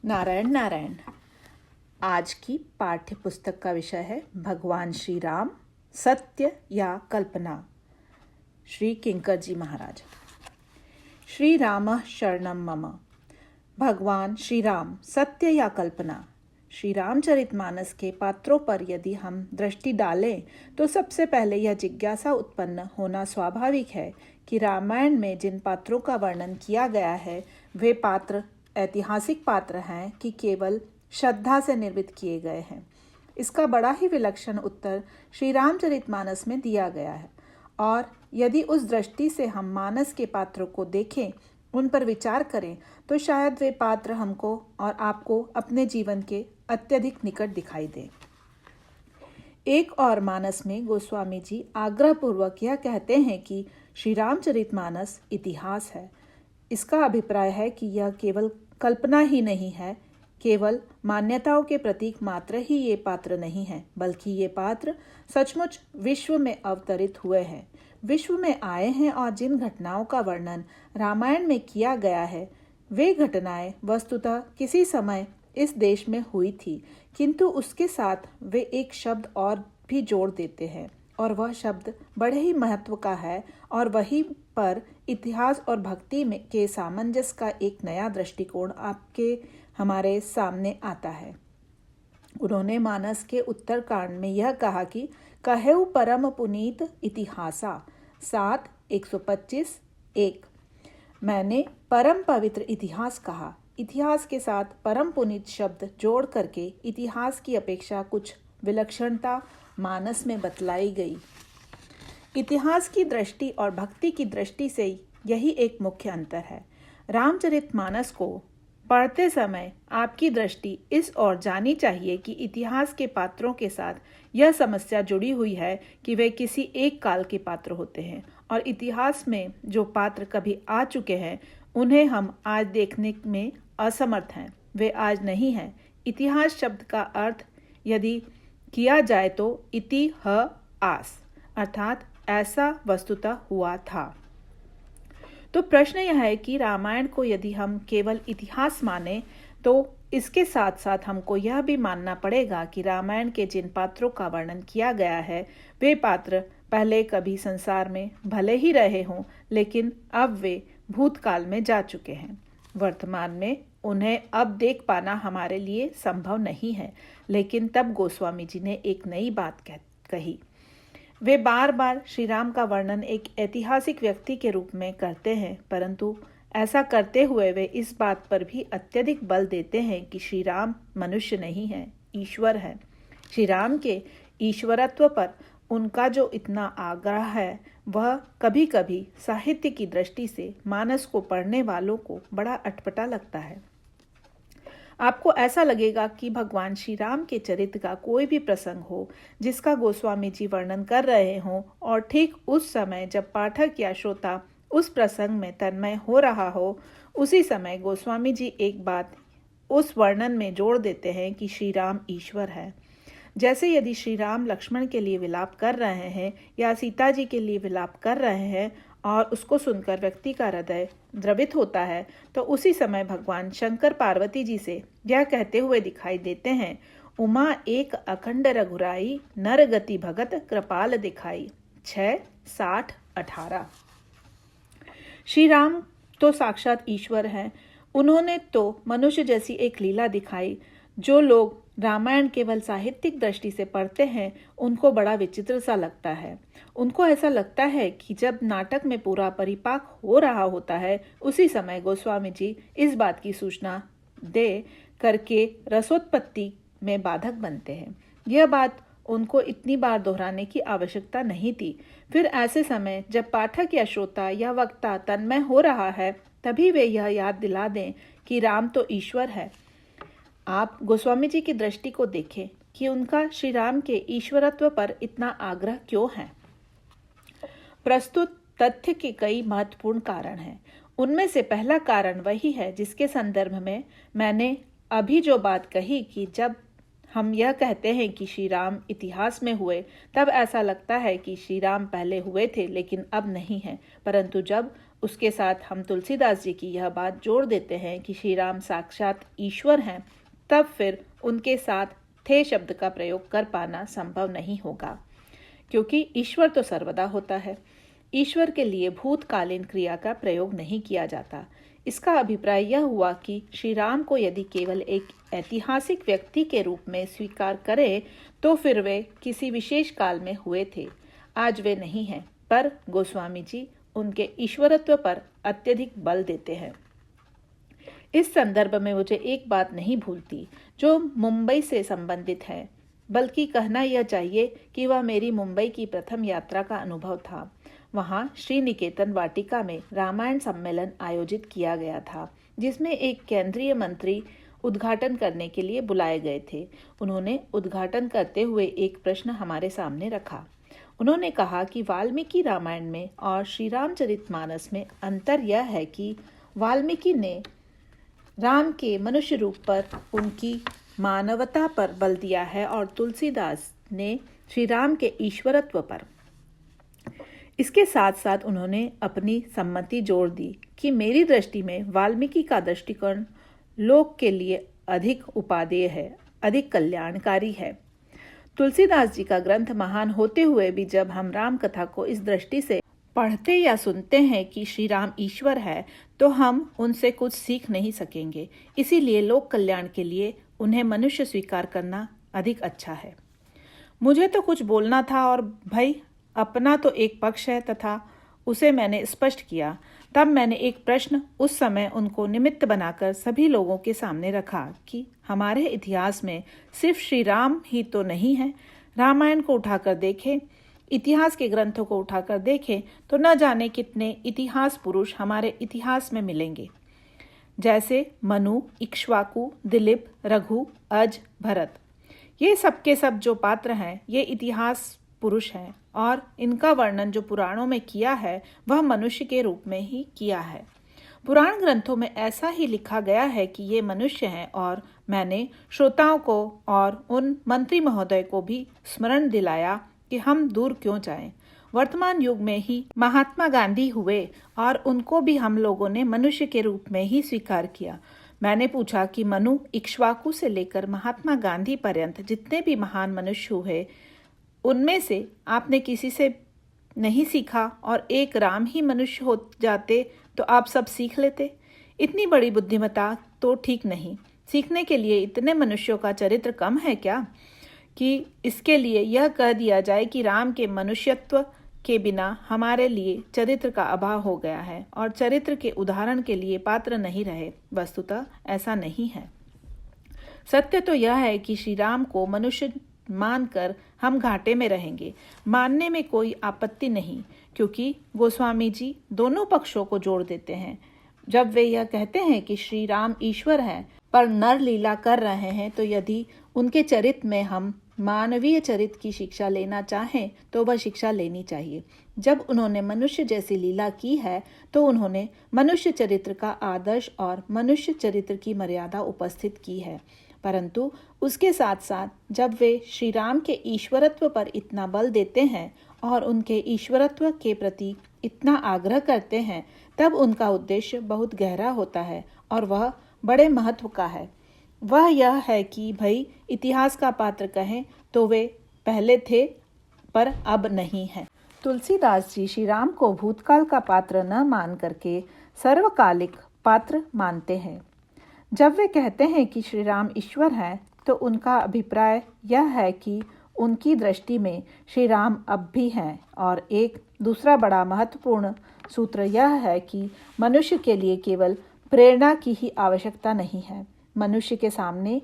नारायण नारायण। आज की पाठ्य पुस्तक का विषय है भगवान श्री राम, सत्य या कल्पना। श्री किंकर जी महाराज। श्री राम शरणम मम। भगवान श्री राम, सत्य या कल्पना। श्री रामचरितमानस के पात्रों पर यदि हम दृष्टि डालें तो सबसे पहले यह जिज्ञासा उत्पन्न होना स्वाभाविक है कि रामायण में जिन पात्रों का वर्णन किया गया है वे पात्र ऐतिहासिक पात्र हैं कि केवल श्रद्धा से निर्मित किए गए हैं। इसका बड़ा ही विलक्षण उत्तर श्री रामचरितमानस में दिया गया है, और यदि उस दृष्टि से हम मानस के पात्रों को देखें, उन पर विचार करें, तो शायद वे पात्र हमको और आपको अपने जीवन के अत्यधिक निकट दिखाई दें। एक और मानस में गोस्वामी जी आग्रहपूर्वक यह कहते हैं कि श्री रामचरितमानस इतिहास है। इसका अभिप्राय है कि यह केवल कल्पना ही नहीं है, केवल मान्यताओं के प्रतीक मात्र ही ये पात्र नहीं है, बल्कि ये पात्र सचमुच विश्व में अवतरित हुए हैं, विश्व में आए हैं, और जिन घटनाओं का वर्णन रामायण में किया गया है वे घटनाएं वस्तुतः किसी समय इस देश में हुई थी, किंतु उसके साथ वे एक शब्द और भी जोड़ देते हैं, और वह शब्द बड़े ही महत्व का है, और वहीं पर इतिहास और भक्ति में के सामंजस्य का एक नया दृष्टिकोण हमारे सामने आता है। उन्होंने मानस के उत्तरकांड में यह कहा कि कहेउ परम पुनीत इतिहासा 7:125-1। मैंने परम पवित्र इतिहास कहा। इतिहास के साथ परम पुनीत शब्द जोड़ करके इतिहास की अपेक्षा कुछ विलक्षणता मानस में बतलाई गई। इतिहास की दृष्टि और भक्ति की दृष्टि से यही एक मुख्य अंतर है। रामचरितमानस को पढ़ते समय आपकी दृष्टि इस ओर जानी चाहिए कि इतिहास के पात्रों के साथ यह समस्या जुड़ी हुई है कि वे किसी एक काल के पात्र होते हैं, और इतिहास में जो पात्र कभी आ चुके हैं उन्हें हम आज देखने में असमर्थ हैं। वे आज नहीं हैं। इतिहास शब्द का अर्थ यदि किया जाए तो इतिहास अर्थात ऐसा वस्तुतः हुआ था। तो प्रश्न यह है कि रामायण को यदि हम केवल इतिहास माने तो इसके साथ साथ हमको यह भी मानना पड़ेगा कि रामायण के जिन पात्रों का वर्णन किया गया है वे पात्र पहले कभी संसार में भले ही रहे हों, लेकिन अब वे भूतकाल में जा चुके हैं। वर्तमान में उन्हें अब देख पाना हमारे लिए संभव नहीं है, लेकिन तब गोस्वामी जी ने एक नई बात कही। वे बार बार श्री राम का वर्णन एक ऐतिहासिक व्यक्ति के रूप में करते हैं, परंतु ऐसा करते हुए वे इस बात पर भी अत्यधिक बल देते हैं कि श्री राम मनुष्य नहीं है, ईश्वर है। श्री राम के ईश्वरत्व पर उनका जो इतना आग्रह है वह कभी कभी साहित्य की दृष्टि से मानस को पढ़ने वालों को बड़ा अटपटा लगता है। आपको ऐसा लगेगा कि भगवान श्री राम के चरित्र का कोई भी प्रसंग हो जिसका गोस्वामी जी वर्णन कर रहे हों, और ठीक उस समय जब पाठक या श्रोता उस प्रसंग में तन्मय हो रहा हो, उसी समय गोस्वामी जी एक बात उस वर्णन में जोड़ देते हैं कि श्री राम ईश्वर है। जैसे यदि श्री राम लक्ष्मण के लिए विलाप कर रहे हैं या सीता जी के लिए विलाप कर रहे हैं और उसको सुनकर व्यक्ति का हृदय द्रवित होता है, तो उसी समय भगवान शंकर पार्वती जी से यह कहते हुए दिखाई देते हैं, उमा एक अखंड रघुराई, नर गति भगत कृपाल दिखाई। 6:60-18। श्री राम तो साक्षात ईश्वर हैं। उन्होंने तो मनुष्य जैसी एक लीला दिखाई। जो लोग रामायण केवल साहित्यिक दृष्टि से पढ़ते हैं उनको बड़ा विचित्र सा लगता है। उनको ऐसा लगता है कि जब नाटक में पूरा परिपाक हो रहा होता है उसी समय गोस्वामी जी इस बात की सूचना दे करके रसोत्पत्ति में बाधक बनते हैं। यह बात उनको इतनी बार दोहराने की आवश्यकता नहीं थी। फिर ऐसे समय जब पाठक या श्रोता या वक्ता तन्मय हो रहा है तभी वे यह याद दिला दें कि राम तो ईश्वर है। आप गोस्वामी जी की दृष्टि को देखें कि उनका श्री राम के ईश्वरत्व पर इतना आग्रह क्यों है। प्रस्तुत तथ्य के कई महत्वपूर्ण कारण हैं। उनमें से पहला कारण वही है जिसके संदर्भ में मैंने अभी जो बात कही कि जब हम यह कहते हैं कि श्री राम इतिहास में हुए तब ऐसा लगता है कि श्री राम पहले हुए थे लेकिन अब नहीं है, परंतु जब उसके साथ हम तुलसीदास जी की यह बात जोड़ देते हैं कि श्री राम साक्षात ईश्वर हैं, तब फिर उनके साथ थे शब्द का प्रयोग कर पाना संभव नहीं होगा, क्योंकि ईश्वर तो सर्वदा होता है। ईश्वर के लिए भूतकालीन क्रिया का प्रयोग नहीं किया जाता। इसका अभिप्राय यह हुआ कि श्री राम को यदि केवल एक ऐतिहासिक व्यक्ति के रूप में स्वीकार करें तो फिर वे किसी विशेष काल में हुए थे, आज वे नहीं हैं। पर गोस्वामी जी उनके ईश्वरत्व पर अत्यधिक बल देते हैं। इस संदर्भ में मुझे एक बात नहीं भूलती जो मुंबई से संबंधित है, बल्कि कहना यह चाहिए कि वह मेरी मुंबई की प्रथम यात्रा का अनुभव था। वहाँ श्री निकेतन वाटिका में रामायण सम्मेलन आयोजित किया गया था, जिसमें एक केंद्रीय मंत्री उद्घाटन करने के लिए बुलाए गए थे। उन्होंने उद्घाटन करते हुए एक प्रश्न हमारे सामने रखा। उन्होंने कहा कि वाल्मीकि रामायण में और श्री रामचरितमानस में अंतर यह है कि वाल्मीकि ने राम के मनुष्य रूप पर उनकी मानवता पर बल दिया है और तुलसीदास ने श्री राम के ईश्वरत्व पर। इसके साथ साथ उन्होंने अपनी सम्मति जोड़ दी कि मेरी दृष्टि में वाल्मीकि का दृष्टिकोण लोक के लिए अधिक उपादेय है, अधिक कल्याणकारी है। तुलसीदास जी का ग्रंथ महान होते हुए भी जब हम राम कथा को इस दृष्टि से पढ़ते या सुनते हैं कि श्री राम ईश्वर है, तो हम उनसे कुछ सीख नहीं सकेंगे। इसीलिए लोक कल्याण के लिए उन्हें मनुष्य स्वीकार करना अधिक अच्छा है। मुझे तो कुछ बोलना था और भाई अपना तो एक पक्ष है तथा उसे मैंने स्पष्ट किया। तब मैंने एक प्रश्न उस समय उनको निमित्त बनाकर सभी लोगों के सामने रखा कि हमारे इतिहास में सिर्फ श्री राम ही तो नहीं है। रामायण को उठाकर देखें, इतिहास के ग्रंथों को उठाकर देखें तो न जाने कितने इतिहास पुरुष हमारे इतिहास में मिलेंगे, जैसे मनु, इक्ष्वाकु, दिलीप, रघु, अज, भरत। ये सब के सब जो पात्र हैं ये इतिहास पुरुष हैं और इनका वर्णन जो पुराणों में किया है वह मनुष्य के रूप में ही किया है। पुराण ग्रंथों में ऐसा ही लिखा गया है कि ये मनुष्य हैं और मैंने श्रोताओं को और उन मंत्री महोदय को भी स्मरण दिलाया कि हम दूर क्यों जाएं। वर्तमान युग में ही महात्मा गांधी हुए और उनको भी हम लोगों ने मनुष्य के रूप में ही स्वीकार किया। मैंने पूछा कि मनु, इक्ष्वाकु से लेकर महात्मा गांधी पर्यंत जितने भी महान मनुष्य हुए उनमें से आपने किसी से नहीं सीखा और एक राम ही मनुष्य हो जाते तो आप सब सीख लेते। इतनी बड़ी बुद्धिमत्ता तो ठीक नहीं। सीखने के लिए इतने मनुष्यों का चरित्र कम है क्या कि इसके लिए यह कह दिया जाए कि राम के मनुष्यत्व के बिना हमारे लिए चरित्र का अभाव हो गया है और चरित्र के उदाहरण के लिए पात्र नहीं रहे। वस्तुतः ऐसा नहीं है। सत्य तो यह है कि श्री राम को मनुष्य मानकर हम घाटे में रहेंगे। मानने में कोई आपत्ति नहीं, क्योंकि गोस्वामी जी दोनों पक्षों को जोड़ देते हैं। जब वे यह कहते हैं कि श्री राम ईश्वर हैं पर नर लीला कर रहे हैं, तो यदि उनके चरित्र में हम मानवीय चरित्र की शिक्षा लेना चाहें तो वह शिक्षा लेनी चाहिए। जब उन्होंने मनुष्य जैसी लीला की है तो उन्होंने मनुष्य चरित्र का आदर्श और मनुष्य चरित्र की मर्यादा उपस्थित की है। परंतु उसके साथ साथ जब वे श्री राम के ईश्वरत्व पर इतना बल देते हैं और उनके ईश्वरत्व के प्रति इतना आग्रह करते हैं, तब उनका उद्देश्य बहुत गहरा होता है और वह बड़े महत्व का है। वह यह है कि भाई इतिहास का पात्र कहें तो वे पहले थे पर अब नहीं है। तुलसीदास जी श्री राम को भूतकाल का पात्र न मान करके सर्वकालिक पात्र मानते हैं। जब वे कहते हैं कि श्री राम ईश्वर हैं, तो उनका अभिप्राय यह है कि उनकी दृष्टि में श्री राम अब भी हैं। और एक दूसरा बड़ा महत्वपूर्ण सूत्र यह है कि मनुष्य के लिए केवल प्रेरणा की ही आवश्यकता नहीं है। मनुष्य के सामने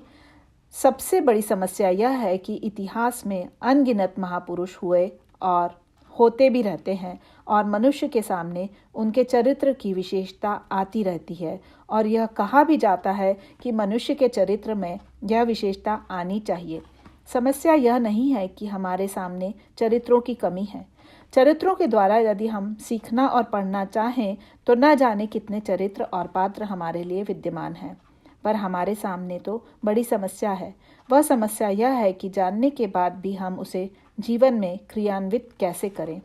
सबसे बड़ी समस्या यह है कि इतिहास में अनगिनत महापुरुष हुए और होते भी रहते हैं और मनुष्य के सामने उनके चरित्र की विशेषता आती रहती है और यह कहा भी जाता है कि मनुष्य के चरित्र में यह विशेषता आनी चाहिए। समस्या यह नहीं है कि हमारे सामने चरित्रों की कमी है। चरित्रों के द्वारा यदि हम सीखना और पढ़ना चाहें तो न जाने कितने चरित्र और पात्र हमारे लिए विद्यमान हैं। पर हमारे सामने तो बड़ी समस्या है। वह समस्या यह है कि जानने के बाद भी हम उसे जीवन में क्रियान्वित कैसे करें।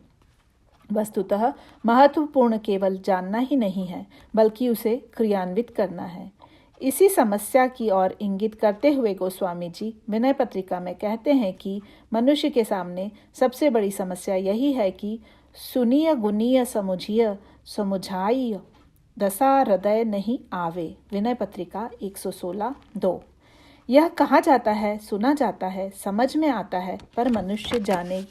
वस्तुतः महत्वपूर्ण केवल जानना ही नहीं है, बल्कि उसे क्रियान्वित करना है। इसी समस्या की ओर इंगित करते हुए गोस्वामी जी विनय पत्रिका में कहते हैं कि मनुष्य के सामने सबसे बड़ी समस्या यही है कि सुनीय गुनीय समुझिय समुझाई दशा हृदय नहीं आवे। विनय पत्रिका 116:2। यह कहा जाता है, सुना जाता है, समझ में आता है, पर मनुष्य जाने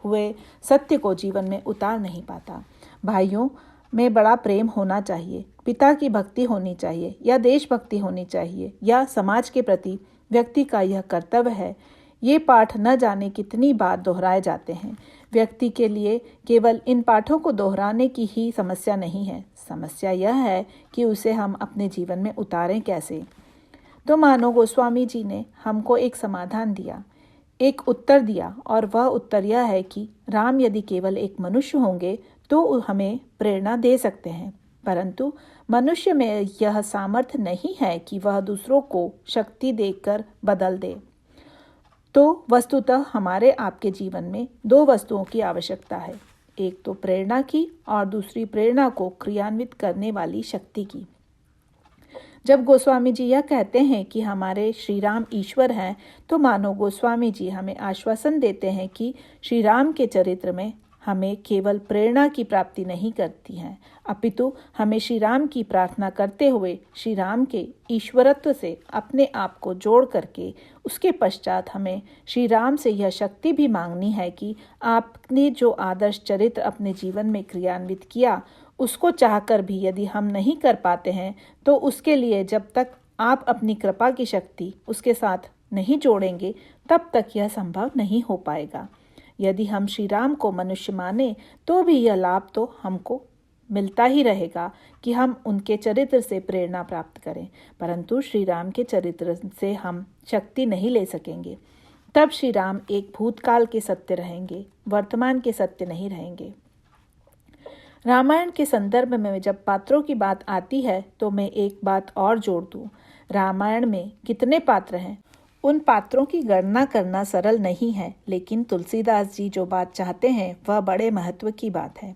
हुए सत्य को जीवन में उतार नहीं पाता। भाइयों में बड़ा प्रेम होना चाहिए, पिता की भक्ति होनी चाहिए, या देशभक्ति होनी चाहिए, या समाज के प्रति व्यक्ति का यह कर्तव्य है। ये पाठ न जाने कितनी बार दोहराए जाते हैं। व्यक्ति के लिए केवल इन पाठों को दोहराने की ही समस्या नहीं है, समस्या यह है कि उसे हम अपने जीवन में उतारें कैसे। तो मानो गोस्वामी जी ने हमको एक समाधान दिया, एक उत्तर दिया, और वह उत्तर यह है कि राम यदि केवल एक मनुष्य होंगे तो हमें प्रेरणा दे सकते हैं, परंतु मनुष्य में यह सामर्थ्य नहीं है कि वह दूसरों को शक्ति देकर बदल दे। तो वस्तुतः हमारे आपके जीवन में दो वस्तुओं की आवश्यकता है, एक तो प्रेरणा की और दूसरी प्रेरणा को क्रियान्वित करने वाली शक्ति की। जब गोस्वामी जी यह कहते हैं कि हमारे श्री राम ईश्वर हैं, तो मानो गोस्वामी जी हमें आश्वासन देते हैं कि श्री राम के चरित्र में हमें केवल प्रेरणा की प्राप्ति नहीं करती है, अपितु हमें श्री राम की प्रार्थना करते हुए श्री राम के ईश्वरत्व से अपने आप को जोड़ करके उसके पश्चात हमें श्री राम से यह शक्ति भी मांगनी है कि आपने जो आदर्श चरित्र अपने जीवन में क्रियान्वित किया, उसको चाहकर भी यदि हम नहीं कर पाते हैं, तो उसके लिए जब तक आप अपनी कृपा की शक्ति उसके साथ नहीं जोड़ेंगे, तब तक यह संभव नहीं हो पाएगा। यदि हम श्री राम को मनुष्य माने तो भी यह लाभ तो हमको मिलता ही रहेगा कि हम उनके चरित्र से प्रेरणा प्राप्त करें, परंतु श्री राम के चरित्र से हम शक्ति नहीं ले सकेंगे। तब श्री राम एक भूतकाल के सत्य रहेंगे, वर्तमान के सत्य नहीं रहेंगे। रामायण के संदर्भ में जब पात्रों की बात आती है तो मैं एक बात और जोड़ दूं। रामायण में कितने पात्र हैं, उन पात्रों की गणना करना सरल नहीं है, लेकिन तुलसीदास जी जो बात चाहते हैं वह बड़े महत्व की बात है।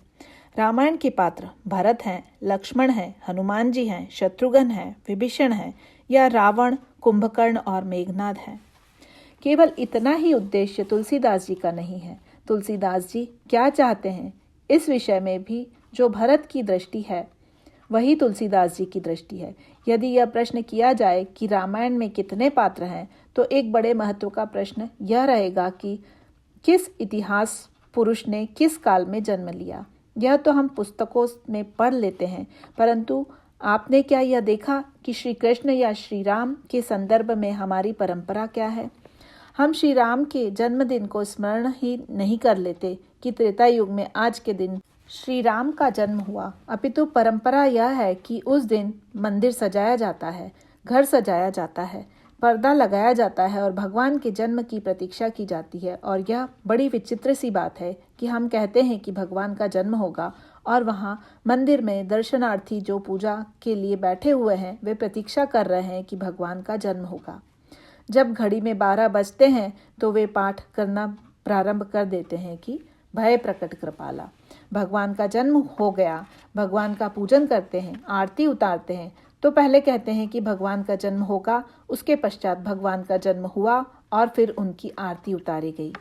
रामायण के पात्र भरत हैं, लक्ष्मण हैं, हनुमान जी हैं, शत्रुघ्न हैं, विभीषण हैं, या रावण, कुंभकर्ण और मेघनाद हैं। केवल इतना ही उद्देश्य तुलसीदास जी का नहीं है। तुलसीदास जी क्या चाहते हैं, इस विषय में भी जो भरत की दृष्टि है वही तुलसीदास जी की दृष्टि है। यदि यह प्रश्न किया जाए कि रामायण में कितने पात्र हैं, तो एक बड़े महत्व का प्रश्न यह रहेगा कि किस इतिहास पुरुष ने किस काल में जन्म लिया। यह तो हम पुस्तकों में पढ़ लेते हैं, परंतु आपने क्या यह देखा कि श्री कृष्ण या श्री राम के संदर्भ में हमारी परंपरा क्या है। हम श्री राम के जन्मदिन को स्मरण ही नहीं कर लेते कि त्रेता युग में आज के दिन श्री राम का जन्म हुआ, अपितु परंपरा यह है कि उस दिन मंदिर सजाया जाता है, घर सजाया जाता है, पर्दा लगाया जाता है और भगवान के जन्म की प्रतीक्षा की जाती है। और यह बड़ी विचित्र सी बात है कि हम कहते हैं कि भगवान का जन्म होगा और वहाँ मंदिर में दर्शनार्थी जो पूजा के लिए बैठे हुए हैं वे प्रतीक्षा कर रहे हैं कि भगवान का जन्म होगा। जब घड़ी में 12 बजते हैं तो वे पाठ करना प्रारंभ कर देते हैं कि भय प्रकट कृपाला, भगवान का जन्म हो गया। भगवान का पूजन करते हैं, आरती उतारते हैं, तो पहले कहते हैं कि भगवान का जन्म होगा, उसके पश्चात भगवान का जन्म हुआ और फिर उनकी आरती उतारी गई।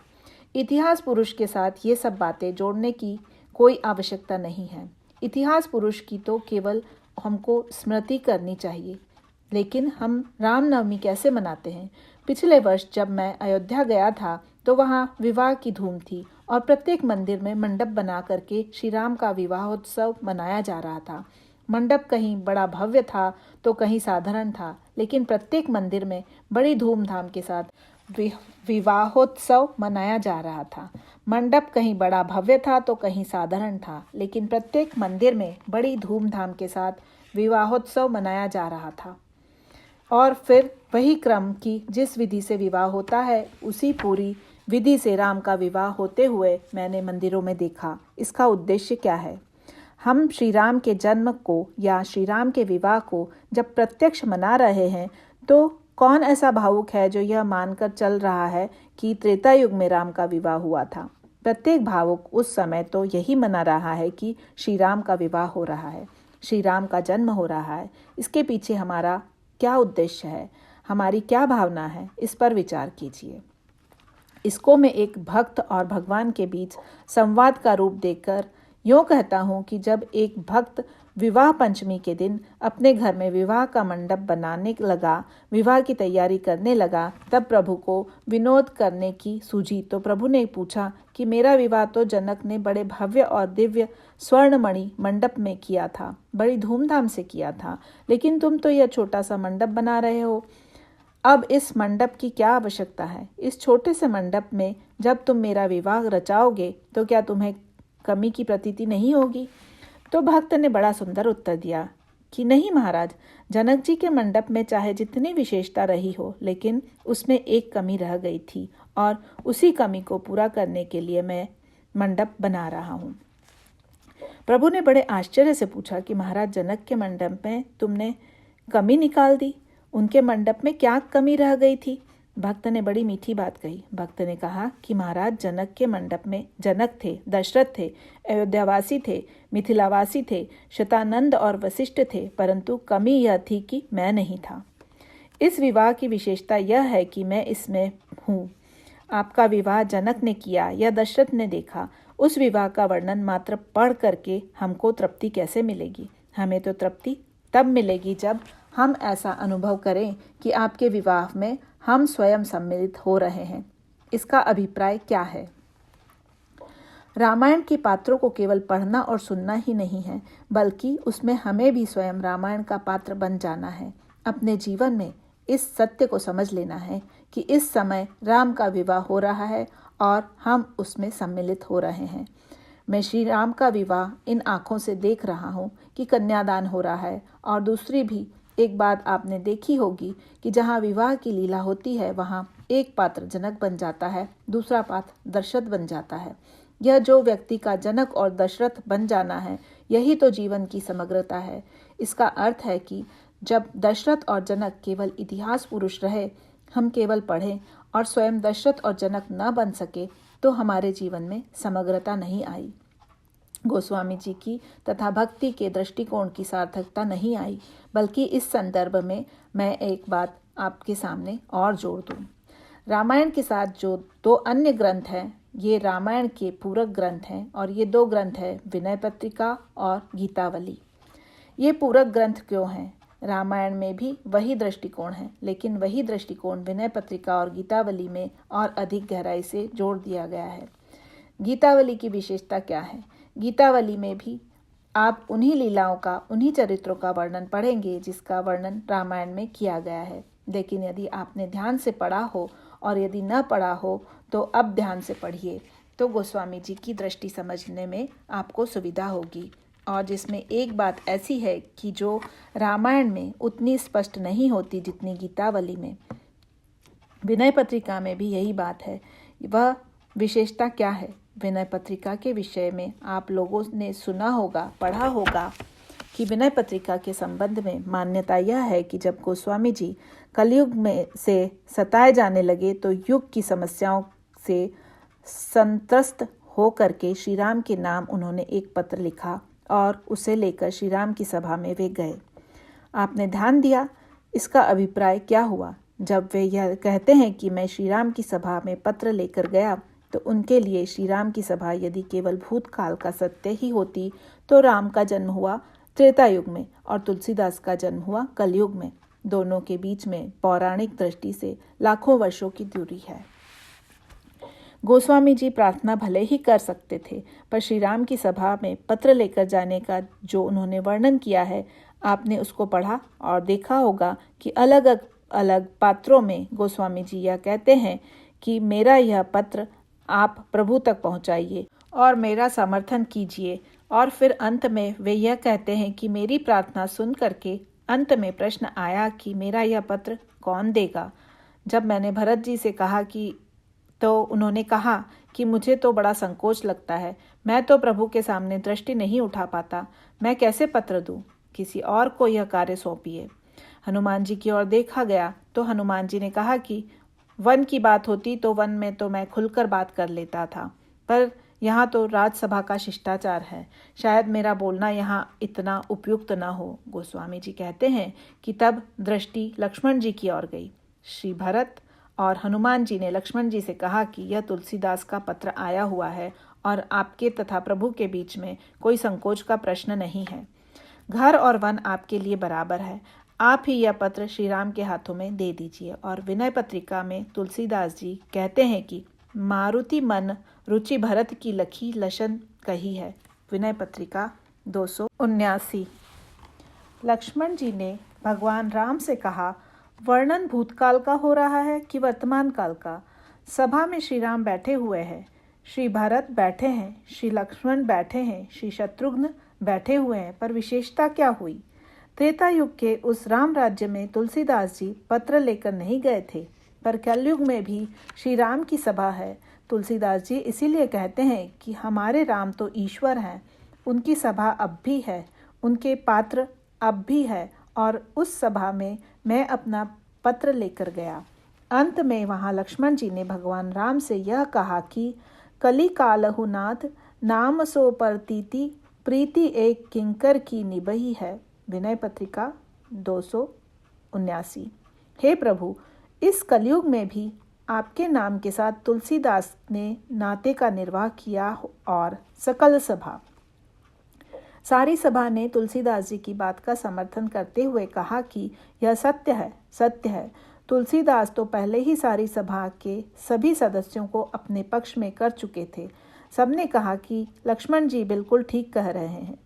इतिहास पुरुष के साथ ये सब बातें जोड़ने की कोई आवश्यकता नहीं है। इतिहास पुरुष की तो केवल हमको स्मृति करनी चाहिए। लेकिन हम रामनवमी कैसे मनाते हैं? पिछले वर्ष जब मैं अयोध्या गया था तो वहाँ विवाह की धूम थी और प्रत्येक मंदिर में मंडप बना करके श्री राम का विवाहोत्सव मनाया जा रहा था। मंडप कहीं बड़ा भव्य था तो कहीं साधारण था, लेकिन प्रत्येक मंदिर में बड़ी धूमधाम के साथ विवाहोत्सव मनाया जा रहा था। मंडप कहीं बड़ा भव्य था तो कहीं साधारण था, लेकिन प्रत्येक मंदिर में बड़ी धूमधाम के साथ विवाहोत्सव मनाया जा रहा था। और फिर वही क्रम की जिस विधि से विवाह होता है उसी पूरी विधि से राम का विवाह होते हुए मैंने मंदिरों में देखा। इसका उद्देश्य क्या है? हम श्री राम के जन्म को या श्री राम के विवाह को जब प्रत्यक्ष मना रहे हैं तो कौन ऐसा भावुक है जो यह मानकर चल रहा है कि त्रेता युग में राम का विवाह हुआ था? प्रत्येक भावुक उस समय तो यही मना रहा है कि श्री राम का विवाह हो रहा है, श्री राम का जन्म हो रहा है। इसके पीछे हमारा क्या उद्देश्य है, हमारी क्या भावना है, इस पर विचार कीजिए। इसको मैं एक भक्त और भगवान के बीच संवाद का रूप देकर यूँ कहता हूँ कि जब एक भक्त विवाह पंचमी के दिन अपने घर में विवाह का मंडप बनाने लगा, विवाह की तैयारी करने लगा, तब प्रभु को विनोद करने की सूझी तो प्रभु ने पूछा कि मेरा विवाह तो जनक ने बड़े भव्य और दिव्य स्वर्णमणि मंडप में किया था, बड़ी धूमधाम से किया था, लेकिन तुम तो यह छोटा सा मंडप बना रहे हो। अब इस मंडप की क्या आवश्यकता है? इस छोटे से मंडप में जब तुम मेरा विवाह रचाओगे तो क्या तुम्हें कमी की प्रतीति नहीं होगी? तो भक्त ने बड़ा सुंदर उत्तर दिया कि नहीं महाराज, जनक जी के मंडप में चाहे जितनी विशेषता रही हो, लेकिन उसमें एक कमी रह गई थी और उसी कमी को पूरा करने के लिए मैं मंडप बना रहा हूँ। प्रभु ने बड़े आश्चर्य से पूछा कि महाराज, जनक के मंडप में तुमने कमी निकाल दी, उनके मंडप में क्या कमी रह गई थी? भक्त ने बड़ी मीठी बात कही। भक्त ने कहा कि महाराज, जनक के मंडप में जनक थे, दशरथ थे, अयोध्यावासी थे, मिथिलावासी थे, शतानंद और वशिष्ठ थे, परंतु कमी यह थी कि मैं नहीं था। इस विवाह की विशेषता यह है कि मैं इसमें हूँ। आपका विवाह जनक ने किया या दशरथ ने देखा, उस विवाह का वर्णन मात्र पढ़ करके हमको तृप्ति कैसे मिलेगी? हमें तो तृप्ति तब मिलेगी जब हम ऐसा अनुभव करें कि आपके विवाह में हम स्वयं सम्मिलित हो रहे हैं। इसका अभिप्राय क्या है? रामायण के पात्रों को केवल पढ़ना और सुनना ही नहीं है, बल्कि उसमें हमें भी स्वयं रामायण का पात्र बन जाना है। अपने जीवन में इस सत्य को समझ लेना है कि इस समय राम का विवाह हो रहा है और हम उसमें सम्मिलित हो रहे हैं। मैं श्री राम का विवाह इन आँखों से देख रहा हूँ कि कन्यादान हो रहा है। और दूसरी भी एक बात आपने देखी होगी कि जहाँ विवाह की लीला होती है, वहाँ एक पात्र जनक बन जाता है, दूसरा पात्र दशरथ बन जाता है। यह जो व्यक्ति का जनक और दशरथ बन जाना है, यही तो जीवन की समग्रता है। इसका अर्थ है कि जब दशरथ और जनक केवल इतिहास पुरुष रहे, हम केवल पढ़ें और स्वयं दशरथ और जनक न बन सके, तो हमारे जीवन में समग्रता नहीं आई। गोस्वामी जी की तथा भक्ति के दृष्टिकोण की सार्थकता नहीं आई। बल्कि इस संदर्भ में मैं एक बात आपके सामने और जोड़ दूं। रामायण के साथ जो दो अन्य ग्रंथ हैं, ये रामायण के पूरक ग्रंथ हैं, और ये दो ग्रंथ हैं विनय पत्रिका और गीतावली। ये पूरक ग्रंथ क्यों हैं? रामायण में भी वही दृष्टिकोण है, लेकिन वही दृष्टिकोण विनय पत्रिका और गीतावली में और अधिक गहराई से जोड़ दिया गया है। गीतावली की विशेषता क्या है? गीतावली में भी आप उन्हीं लीलाओं का, उन्हीं चरित्रों का वर्णन पढ़ेंगे जिसका वर्णन रामायण में किया गया है। लेकिन यदि आपने ध्यान से पढ़ा हो और यदि न पढ़ा हो तो अब ध्यान से पढ़िए, तो गोस्वामी जी की दृष्टि समझने में आपको सुविधा होगी। और जिसमें एक बात ऐसी है कि जो रामायण में उतनी स्पष्ट नहीं होती जितनी गीतावली में, विनय पत्रिका में भी यही बात है। वह विशेषता क्या है? विनय पत्रिका के विषय में आप लोगों ने सुना होगा, पढ़ा होगा कि विनय पत्रिका के संबंध में मान्यता यह है कि जब गोस्वामी जी कलयुग में से सताए जाने लगे तो युग की समस्याओं से संत्रस्त हो करके श्री राम के नाम उन्होंने एक पत्र लिखा और उसे लेकर श्री राम की सभा में वे गए। आपने ध्यान दिया इसका अभिप्राय क्या हुआ? जब वे यह कहते हैं कि मैं श्री राम की सभा में पत्र लेकर गया, तो उनके लिए श्री राम की सभा यदि केवल भूतकाल का सत्य ही होती तो राम का जन्म हुआ त्रेता युग में और तुलसीदास का जन्म हुआ कलयुग में। दोनों के बीच में पौराणिक दृष्टि से लाखों वर्षों की दूरी है। गोस्वामी जी प्रार्थना भले ही कर सकते थे, पर श्री राम की सभा में पत्र लेकर जाने का जो उन्होंने वर्णन किया है, आपने उसको पढ़ा और देखा होगा कि अलग अलग पात्रों में गोस्वामी जी यह कहते हैं कि मेरा यह पत्र आप प्रभु तक पहुंचाइए और मेरा समर्थन कीजिए। और फिर अंत में वे यह कहते हैं कि मेरी प्रार्थना सुन करके अंत में प्रश्न आया कि मेरा यह पत्र कौन देगा। जब मैंने भरत जी से कहा कि, तो उन्होंने कहा कि मुझे तो बड़ा संकोच लगता है, मैं तो प्रभु के सामने दृष्टि नहीं उठा पाता, मैं कैसे पत्र दूं? किसी और को यह कार्य सौंपिए। हनुमान जी की ओर देखा गया तो हनुमान जी ने कहा कि वन की बात होती तो वन में तो मैं खुलकर बात कर लेता था, पर यहाँ तो राजसभा का शिष्टाचार है, शायद मेरा बोलना यहाँ इतना उपयुक्त न हो। गोस्वामी जी कहते हैं कि तब दृष्टि लक्ष्मण जी की ओर गई। श्री भरत और हनुमान जी ने लक्ष्मण जी से कहा कि यह तुलसीदास का पत्र आया हुआ है और आपके तथा प्रभु के बीच में कोई संकोच का प्रश्न नहीं है। घर और वन आपके लिए बराबर है। आप ही यह पत्र श्री राम के हाथों में दे दीजिए। और विनय पत्रिका में तुलसीदास जी कहते हैं कि मारुति मन रुचि भरत की लखी लशन कही है। विनय पत्रिका 279। लक्ष्मण जी ने भगवान राम से कहा, वर्णन भूतकाल का हो रहा है कि वर्तमान काल का? सभा में श्री राम बैठे हुए हैं, श्री भरत बैठे हैं, श्री लक्ष्मण बैठे हैं, श्री शत्रुघ्न बैठे हुए हैं, पर विशेषता क्या हुई? त्रेता युग के उस राम राज्य में तुलसीदास जी पत्र लेकर नहीं गए थे, पर कलयुग में भी श्री राम की सभा है। तुलसीदास जी इसीलिए कहते हैं कि हमारे राम तो ईश्वर हैं, उनकी सभा अब भी है, उनके पात्र अब भी है, और उस सभा में मैं अपना पत्र लेकर गया। अंत में वहाँ लक्ष्मण जी ने भगवान राम से यह कहा कि कली कालहु नाथ नाम सो परतीति प्रीति एक किंकर की निबही है। विनय पत्रिका 279। हे प्रभु, इस कलयुग में भी आपके नाम के साथ तुलसीदास ने नाते का निर्वाह किया और सकल सभा, सारी सभा ने तुलसीदास जी की बात का समर्थन करते हुए कहा कि यह सत्य है, सत्य है। तुलसीदास तो पहले ही सारी सभा के सभी सदस्यों को अपने पक्ष में कर चुके थे। सबने कहा कि लक्ष्मण जी बिल्कुल ठीक कह रहे हैं।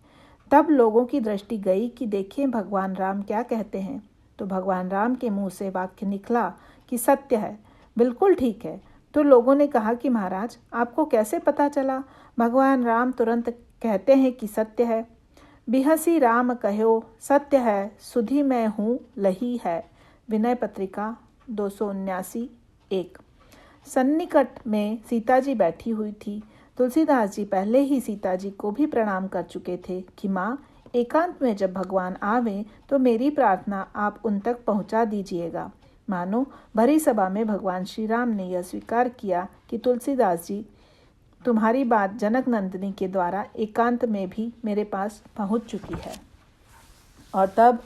तब लोगों की दृष्टि गई कि देखिए भगवान राम क्या कहते हैं। तो भगवान राम के मुंह से वाक्य निकला कि सत्य है, बिल्कुल ठीक है। तो लोगों ने कहा कि महाराज, आपको कैसे पता चला? भगवान राम तुरंत कहते हैं कि सत्य है। बिहसी राम कहो सत्य है, सुधी मैं हूँ लही है। विनय पत्रिका 279:1। सन्निकट में सीता जी बैठी हुई थी। तुलसीदास जी पहले ही सीता जी को भी प्रणाम कर चुके थे कि माँ, एकांत में जब भगवान आवे तो मेरी प्रार्थना आप उन तक पहुँचा दीजिएगा। मानो भरी सभा में भगवान श्री राम ने यह स्वीकार किया कि तुलसीदास जी, तुम्हारी बात जनक नंदिनी के द्वारा एकांत में भी मेरे पास पहुंच चुकी है। और तब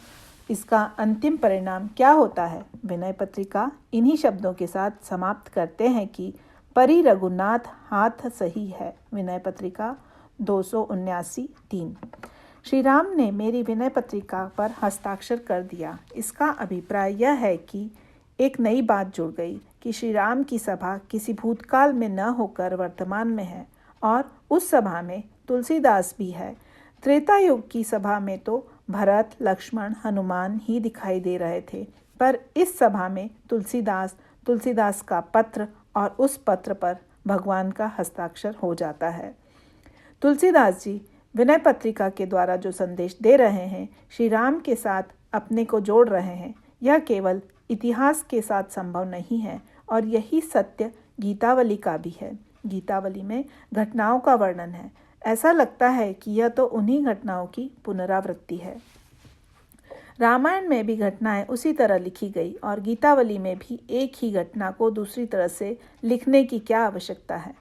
इसका अंतिम परिणाम क्या होता है? विनय पत्रिका इन्हीं शब्दों के साथ समाप्त करते हैं कि परी रघुनाथ हाथ सही है। विनय पत्रिका 279:3। श्री राम ने मेरी विनय पत्रिका पर हस्ताक्षर कर दिया। इसका अभिप्राय यह है कि एक नई बात जुड़ गई कि श्री राम की सभा किसी भूतकाल में न होकर वर्तमान में है, और उस सभा में तुलसीदास भी है। त्रेता युग की सभा में तो भरत, लक्ष्मण, हनुमान ही दिखाई दे रहे थे, पर इस सभा में तुलसीदास का पत्र और उस पत्र पर भगवान का हस्ताक्षर हो जाता है। तुलसीदास जी विनय पत्रिका के द्वारा जो संदेश दे रहे हैं, श्री राम के साथ अपने को जोड़ रहे हैं, यह केवल इतिहास के साथ संभव नहीं है, और यही सत्य गीतावली का भी है। गीतावली में घटनाओं का वर्णन है। ऐसा लगता है कि यह तो उन्हीं घटनाओं की पुनरावृत्ति है। रामायण में भी घटनाएं उसी तरह लिखी गई, और गीतावली में भी एक ही घटना को दूसरी तरह से लिखने की क्या आवश्यकता है?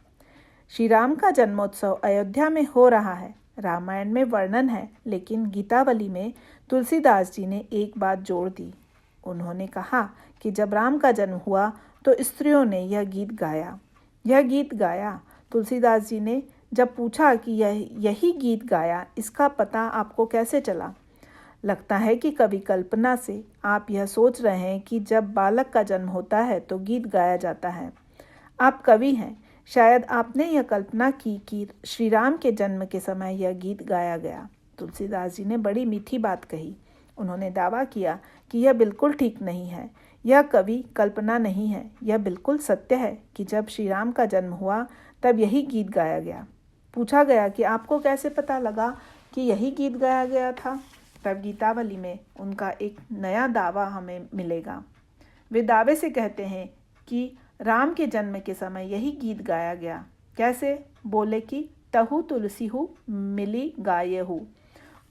श्री राम का जन्मोत्सव अयोध्या में हो रहा है। रामायण में वर्णन है, लेकिन गीतावली में तुलसीदास जी ने एक बात जोड़ दी। उन्होंने कहा कि जब राम का जन्म हुआ तो स्त्रियों ने यह गीत गाया। तुलसीदास जी ने जब पूछा कि यही गीत गाया, इसका पता आपको कैसे चला? लगता है कि कवि कल्पना से आप यह सोच रहे हैं कि जब बालक का जन्म होता है तो गीत गाया जाता है। आप कवि हैं, शायद आपने यह कल्पना की कि श्री राम के जन्म के समय यह गीत गाया गया। तुलसीदास जी ने बड़ी मीठी बात कही। उन्होंने दावा किया कि यह बिल्कुल ठीक नहीं है, यह कवि कल्पना नहीं है, यह बिल्कुल सत्य है कि जब श्री राम का जन्म हुआ तब यही गीत गाया गया। पूछा गया कि आपको कैसे पता लगा कि यही गीत गाया गया था? तब गीतावली में उनका एक नया दावा हमें मिलेगा। वे दावे से कहते हैं कि राम के जन्म के समय यही गीत गाया गया। कैसे? बोले कि तहु तुलसी हूँ मिली गाये हूँ।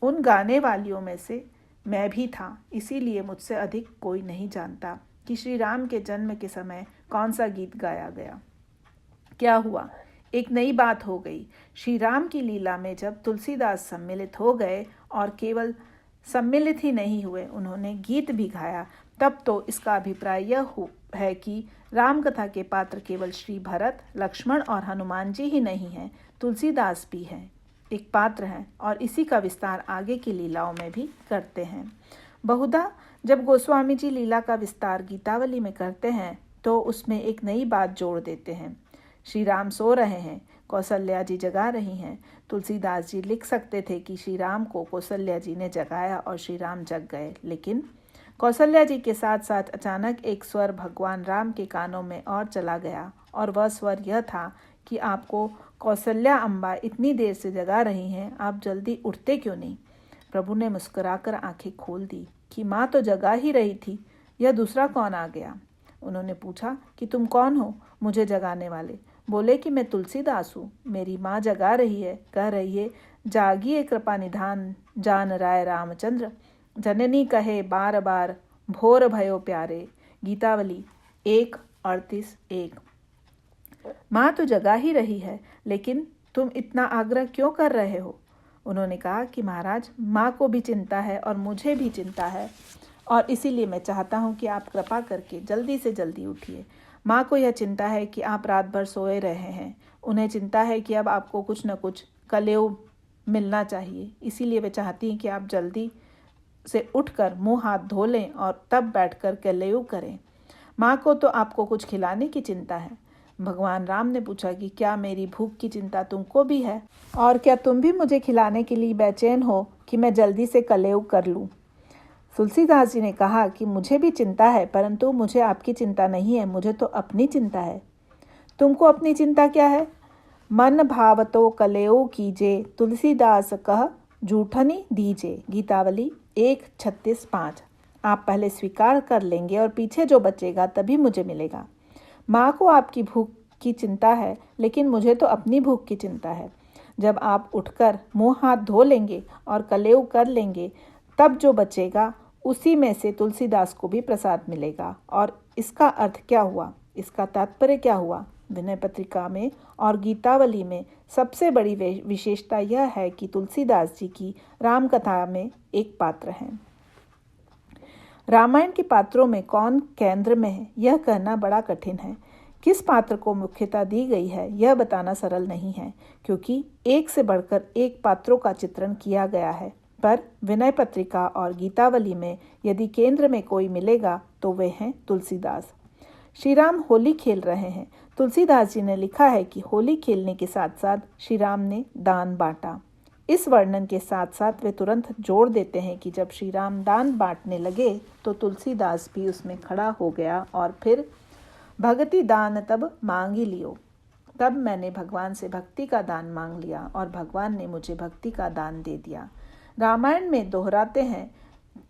उन गाने वालियों में से मैं भी था, इसीलिए मुझसे अधिक कोई नहीं जानता कि श्री राम के जन्म के समय कौन सा गीत गाया गया। क्या हुआ? एक नई बात हो गई। श्री राम की लीला में जब तुलसीदास सम्मिलित हो गए और केवल सम्मिलित ही नहीं हुए, उन्होंने गीत भी गाया, तब तो इसका अभिप्राय यह है कि राम कथा के पात्र केवल श्री भरत, लक्ष्मण और हनुमान जी ही नहीं हैं, तुलसीदास भी हैं, एक पात्र हैं और इसी का विस्तार आगे की लीलाओं में भी करते हैं। बहुधा जब गोस्वामी जी लीला का विस्तार गीतावली में करते हैं तो उसमें एक नई बात जोड़ देते हैं। श्री राम सो रहे हैं, कौशल्या जी जगा रही हैं। तुलसीदास जी लिख सकते थे कि श्री राम को कौशल्या जी ने जगाया और श्री राम जग गए, लेकिन कौशल्या जी के साथ साथ अचानक एक स्वर भगवान राम के कानों में और चला गया और वह स्वर यह था कि आपको कौशल्या अम्बा इतनी देर से जगा रही हैं, आप जल्दी उठते क्यों नहीं। प्रभु ने मुस्कुराकर आंखें खोल दी कि माँ तो जगा ही रही थी, यह दूसरा कौन आ गया। उन्होंने पूछा कि तुम कौन हो मुझे जगाने वाले। बोले कि मैं तुलसीदास हूँ, मेरी माँ जगा रही है, कह रही है जागिए कृपा निधान जान राय रामचंद्र, जननी कहे बार बार भोर भयो प्यारे। गीतावली 1:38-1। माँ तो जगा ही रही है, लेकिन तुम इतना आग्रह क्यों कर रहे हो। उन्होंने कहा कि महाराज, माँ को भी चिंता है और मुझे भी चिंता है, और इसीलिए मैं चाहता हूँ कि आप कृपा करके जल्दी से जल्दी उठिए। माँ को यह चिंता है कि आप रात भर सोए रहे हैं, उन्हें चिंता है कि अब आपको कुछ न कुछ कलेव मिलना चाहिए, इसीलिए वे चाहती हैं कि आप जल्दी से उठकर मुंह हाथ धो लें और तब बैठकर कलेव करें। माँ को तो आपको कुछ खिलाने की चिंता है। भगवान राम ने पूछा कि क्या मेरी भूख की चिंता तुमको भी है, और क्या तुम भी मुझे खिलाने के लिए बेचैन हो कि मैं जल्दी से कलेव कर लूँ। तुलसीदास जी ने कहा कि मुझे भी चिंता है, परंतु मुझे आपकी चिंता नहीं है, मुझे तो अपनी चिंता है। तुमको अपनी चिंता क्या है। मन भाव तो कलेव कीजे, तुलसीदास कह जूठनी दीजे। गीतावली 1:36-5। आप पहले स्वीकार कर लेंगे और पीछे जो बचेगा तभी मुझे मिलेगा। माँ को आपकी भूख की चिंता है, लेकिन मुझे तो अपनी भूख की चिंता है। जब आप उठकर मुंह हाथ धो लेंगे और कलेव कर लेंगे, तब जो बचेगा उसी में से तुलसीदास को भी प्रसाद मिलेगा। और इसका अर्थ क्या हुआ, इसका तात्पर्य क्या हुआ। विनय पत्रिका में और गीतावली में सबसे बड़ी विशेषता यह है कि तुलसीदास जी की राम कथा में एक पात्र हैं। रामायण के पात्रों में कौन केंद्र में है, यह कहना बड़ा कठिन है। किस पात्र को मुख्यता दी गई है, यह बताना सरल नहीं है, क्योंकि एक से बढ़कर एक पात्रों का चित्रण किया गया है। पर विनय पत्रिका और गीतावली में यदि केंद्र में कोई मिलेगा तो वे हैं तुलसीदास। श्री राम होली खेल रहे हैं। तुलसीदास जी ने लिखा है कि होली खेलने के साथ साथ श्री राम ने दान बांटा। इस वर्णन के साथ साथ वे तुरंत जोड़ देते हैं कि जब श्री राम दान बांटने लगे तो तुलसीदास भी उसमें खड़ा हो गया और फिर भगति दान तब मांगी लियो। तब मैंने भगवान से भक्ति का दान मांग लिया और भगवान ने मुझे भक्ति का दान दे दिया। रामायण में दोहराते हैं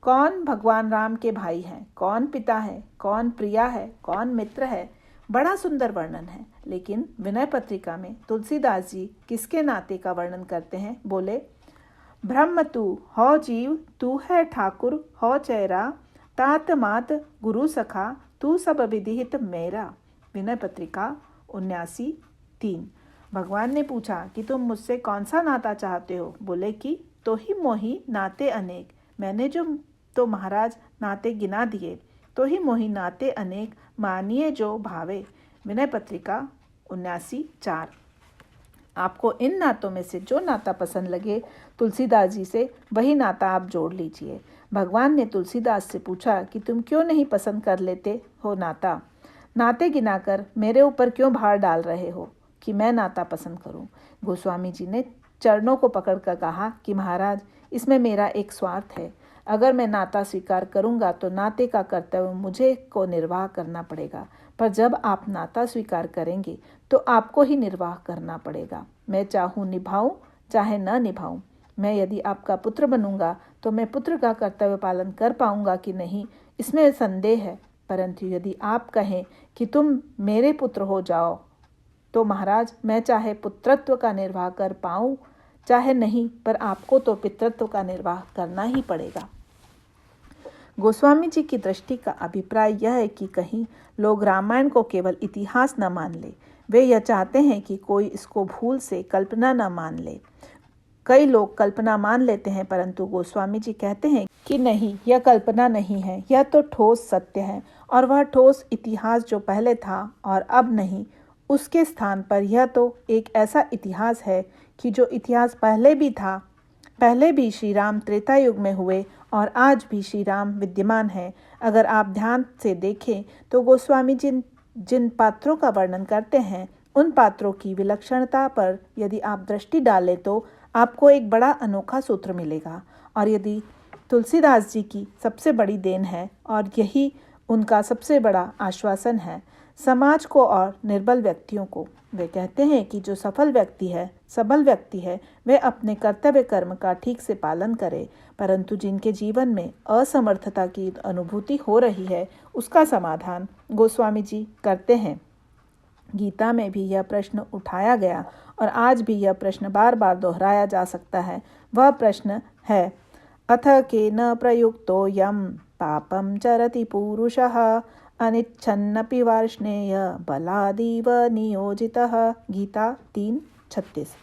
कौन भगवान राम के भाई हैं, कौन पिता है, कौन प्रिया है, कौन मित्र है। बड़ा सुंदर वर्णन है, लेकिन विनय पत्रिका में तुलसीदास जी किसके नाते का वर्णन करते हैं। बोले ब्रह्म तू हो जीव, तू है ठाकुर हो चेहरा, तात मात गुरु सखा, तू सब विधिहित मेरा। विनय पत्रिका 79:3। भगवान ने पूछा कि तुम मुझसे कौन सा नाता चाहते हो। बोले कि तो ही मोही नाते अनेक। मैंने जो तो महाराज नाते गिना दिए, तो ही मोही नाते अनेक, मानिए जो भावे। विनय पत्रिका 79:4। आपको इन नातों में से जो नाता पसंद लगे तुलसीदास जी से, वही नाता आप जोड़ लीजिए। भगवान ने तुलसीदास से पूछा कि तुम क्यों नहीं पसंद कर लेते हो नाता, नाते गिनाकर मेरे ऊपर क्यों भार डाल रहे हो कि मैं नाता पसंद करूं। गोस्वामी जी ने चरणों को पकड़कर कहा कि महाराज, इसमें मेरा एक स्वार्थ है। अगर मैं नाता स्वीकार करूंगा तो नाते का कर्तव्य मुझे को निर्वाह करना पड़ेगा, पर जब आप नाता स्वीकार करेंगे तो आपको ही निर्वाह करना पड़ेगा। मैं चाहूँ निभाऊं चाहे न निभाऊं। मैं यदि आपका पुत्र बनूंगा तो मैं पुत्र का कर्तव्य पालन कर पाऊंगा कि नहीं, इसमें संदेह है। परंतु यदि आप कहें कि तुम मेरे पुत्र हो जाओ तो महाराज, मैं चाहे पुत्रत्व का निर्वाह कर पाऊं चाहे नहीं, पर आपको तो पितृत्व का निर्वाह करना ही पड़ेगा। गोस्वामी जी की दृष्टि का अभिप्राय यह है कि कहीं लोग रामायण को केवल इतिहास न मान ले, वे यह चाहते हैं कि कोई इसको भूल से कल्पना न मान ले। कई लोग कल्पना मान लेते हैं, परंतु गोस्वामी जी कहते हैं कि नहीं, यह कल्पना नहीं है, यह तो ठोस सत्य है। और वह ठोस इतिहास जो पहले था और अब नहीं, उसके स्थान पर यह तो एक ऐसा इतिहास है कि जो इतिहास पहले भी था, पहले भी श्री राम त्रेता युग में हुए और आज भी श्री राम विद्यमान है। अगर आप ध्यान से देखें तो गोस्वामी जिन जिन पात्रों का वर्णन करते हैं, उन पात्रों की विलक्षणता पर यदि आप दृष्टि डालें तो आपको एक बड़ा अनोखा सूत्र मिलेगा। और यदि तुलसीदास जी की सबसे बड़ी देन है और यही उनका सबसे बड़ा आश्वासन है समाज को और निर्बल व्यक्तियों को। वे कहते हैं कि जो सफल व्यक्ति है, सबल व्यक्ति है, वे अपने कर्तव्य कर्म का ठीक से पालन करे, परंतु जिनके जीवन में असमर्थता की अनुभूति हो रही है, उसका समाधान गोस्वामी जी करते हैं। गीता में भी यह प्रश्न उठाया गया और आज भी यह प्रश्न बार बार दोहराया जा सकता है। वह प्रश्न है, अथ केन प्रयुक्तो यम पापम चरति पुरुषः अनिच्छन्नपि वार्ष्णेय बलादिव नियोजितः। गीता 3:36।